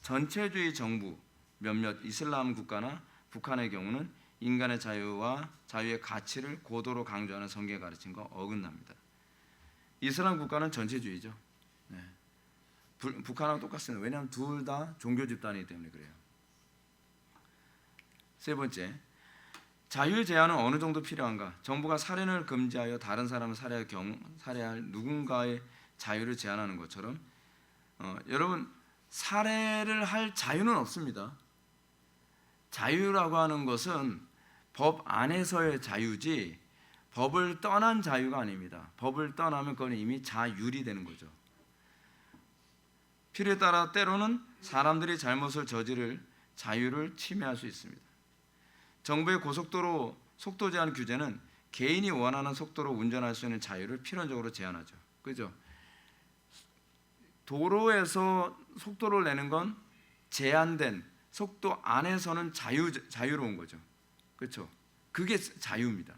Speaker 1: 전체주의 정부, 몇몇 이슬람 국가나 북한의 경우는 인간의 자유와 자유의 가치를 고도로 강조하는 성경의 가르침과 어긋납니다. 이슬람 국가는 전체주의죠. 네. 북한하고 똑같습니다. 왜냐하면 둘 다 종교 집단이기 때문에 그래요. 세 번째, 자유 제한은 어느 정도 필요한가? 정부가 살인을 금지하여 다른 사람을 살해할 누군가의 자유를 제한하는 것처럼 여러분 살해를 할 자유는 없습니다. 자유라고 하는 것은 법 안에서의 자유지 법을 떠난 자유가 아닙니다. 법을 떠나면 그건 이미 자율이 되는 거죠. 필요에 따라 때로는 사람들이 잘못을 저지를 자유를 침해할 수 있습니다. 정부의 고속도로 속도 제한 규제는 개인이 원하는 속도로 운전할 수 있는 자유를 필연적으로 제한하죠. 그죠? 도로에서 속도를 내는 건 제한된 속도 안에서는 자유로운 거죠. 그렇죠? 그게 자유입니다.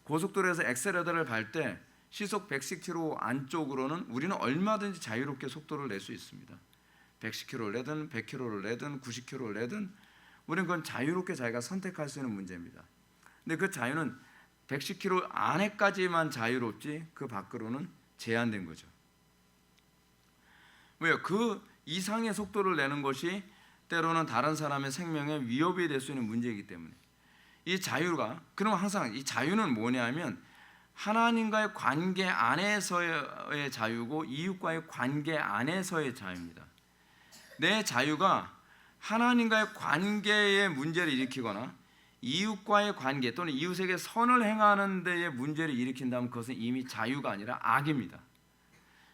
Speaker 1: 고속도로에서 엑셀레터를 밟을 때 시속 110km 안쪽으로는 우리는 얼마든지 자유롭게 속도를 낼 수 있습니다. 110km를 내든 100km를 내든 90km를 내든 우리는 그건 자유롭게 자기가 선택할 수 있는 문제입니다. 근데 그 자유는 110km 안에까지만 자유롭지 그 밖으로는 제한된 거죠. 왜요? 그 이상의 속도를 내는 것이 때로는 다른 사람의 생명에 위협이 될 수 있는 문제이기 때문에 이 자유가 그러면 항상 이 자유는 뭐냐면 하나님과의 관계 안에서의 자유고 이웃과의 관계 안에서의 자유입니다. 내 자유가 하나님과의 관계에 문제를 일으키거나 이웃과의 관계 또는 이웃에게 선을 행하는 데에 문제를 일으킨다면 그것은 이미 자유가 아니라 악입니다.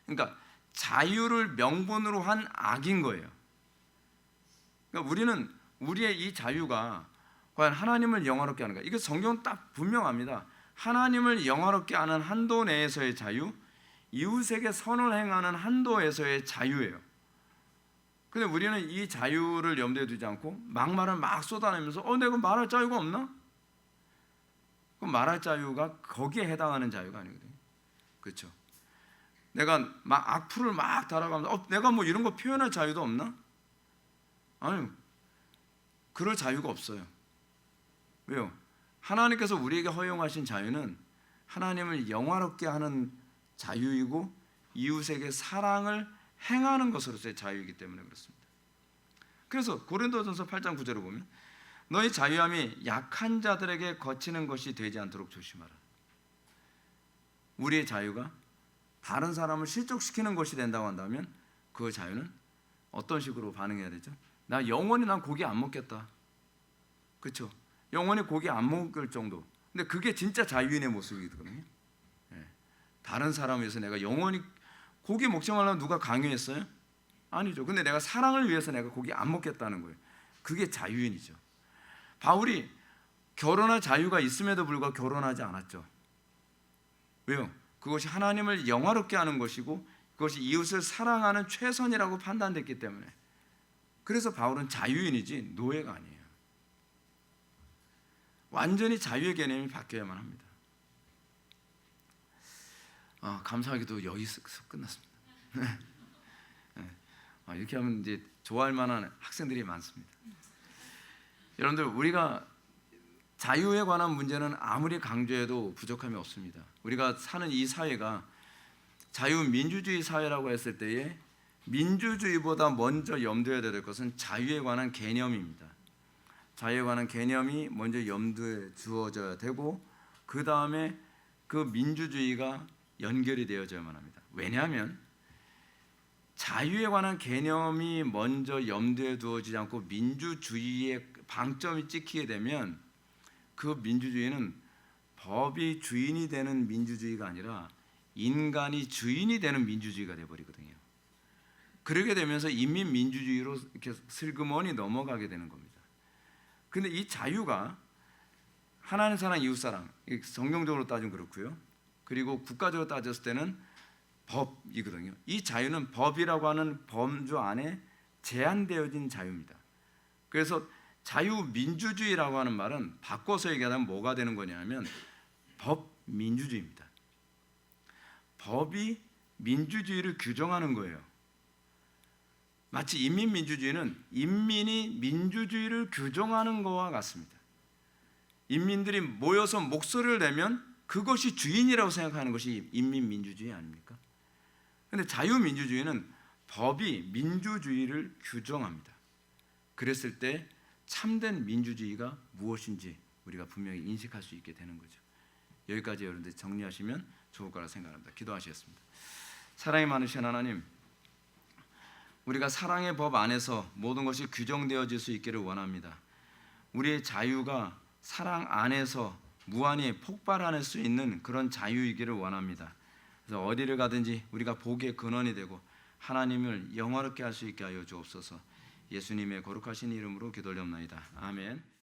Speaker 1: 그러니까 자유를 명분으로 한 악인 거예요. 그러니까 우리는 우리의 이 자유가 과연 하나님을 영화롭게 하는가? 이게 성경은 딱 분명합니다. 하나님을 영화롭게 하는 한도 내에서의 자유, 이웃에게 선을 행하는 한도에서의 자유예요. 근데 우리는 이 자유를 염두에 두지 않고 막말을 막 쏟아내면서 내가 말할 자유가 없나? 그럼 말할 자유가 거기에 해당하는 자유가 아니거든요. 그렇죠? 내가 막 악플을 막 달아가면서 내가 뭐 이런 거 표현할 자유도 없나? 아니요. 그럴 자유가 없어요. 왜요? 하나님께서 우리에게 허용하신 자유는 하나님을 영화롭게 하는 자유이고 이웃에게 사랑을 행하는 것으로서의 자유이기 때문에 그렇습니다. 그래서 고린도전서 8장 9절을 보면 너희 자유함이 약한 자들에게 거치는 것이 되지 않도록 조심하라. 우리의 자유가 다른 사람을 실족시키는 것이 된다고 한다면 그 자유는 어떤 식으로 반응해야 되죠? 나 영원히 난 고기 안 먹겠다. 그렇죠? 영원히 고기 안 먹을 정도. 근데 그게 진짜 자유인의 모습이거든요. 다른 사람을 위해서 내가 영원히 고기 먹지 말라고 누가 강요했어요? 아니죠. 근데 내가 사랑을 위해서 내가 고기 안 먹겠다는 거예요. 그게 자유인이죠. 바울이 결혼할 자유가 있음에도 불구하고 결혼하지 않았죠. 왜요? 그것이 하나님을 영화롭게 하는 것이고 그것이 이웃을 사랑하는 최선이라고 판단됐기 때문에. 그래서 바울은 자유인이지 노예가 아니에요. 완전히 자유의 개념이 바뀌어야만 합니다. 감사하게도 여기서 끝났습니다. 이렇게 하면 이제 좋아할 만한 학생들이 많습니다. 여러분들 우리가 자유에 관한 문제는 아무리 강조해도 부족함이 없습니다. 우리가 사는 이 사회가 자유민주주의 사회라고 했을 때에 민주주의보다 먼저 염두에 둬야 될 것은 자유에 관한 개념입니다. 자유에 관한 개념이 먼저 염두에 두어져야 되고 그 다음에 그 민주주의가 연결이 되어져야만 합니다. 왜냐하면 자유에 관한 개념이 먼저 염두에 두어지지 않고 민주주의의 방점이 찍히게 되면 그 민주주의는 법이 주인이 되는 민주주의가 아니라 인간이 주인이 되는 민주주의가 되어버리거든요. 그러게 되면서 인민민주주의로 이렇게 슬그머니 넘어가게 되는 겁니다. 근데 이 자유가 하나님 사랑, 이웃 사랑, 성경적으로 따지면 그렇고요. 그리고 국가적으로 따졌을 때는 법이거든요. 이 자유는 법이라고 하는 범주 안에 제한되어진 자유입니다. 그래서 자유민주주의라고 하는 말은 바꿔서 얘기하면 뭐가 되는 거냐면 법민주주의입니다. 법이 민주주의를 규정하는 거예요. 마치 인민민주주의는 인민이 민주주의를 규정하는 것과 같습니다. 인민들이 모여서 목소리를 내면 그것이 주인이라고 생각하는 것이 인민민주주의 아닙니까? 그런데 자유민주주의는 법이 민주주의를 규정합니다. 그랬을 때 참된 민주주의가 무엇인지 우리가 분명히 인식할 수 있게 되는 거죠. 여기까지 여러분들 정리하시면 좋을 거라 생각합니다. 기도하시겠습니다. 사랑이 많으신 하나님, 우리가 사랑의 법 안에서 모든 것이 규정되어질 수 있기를 원합니다. 우리의 자유가 사랑 안에서 무한히 폭발할 수 있는 그런 자유이기를 원합니다. 그래서 어디를 가든지 우리가 복의 근원이 되고 하나님을 영화롭게 할 수 있게 하여 주옵소서. 예수님의 거룩하신 이름으로 기도드립니다. 아멘.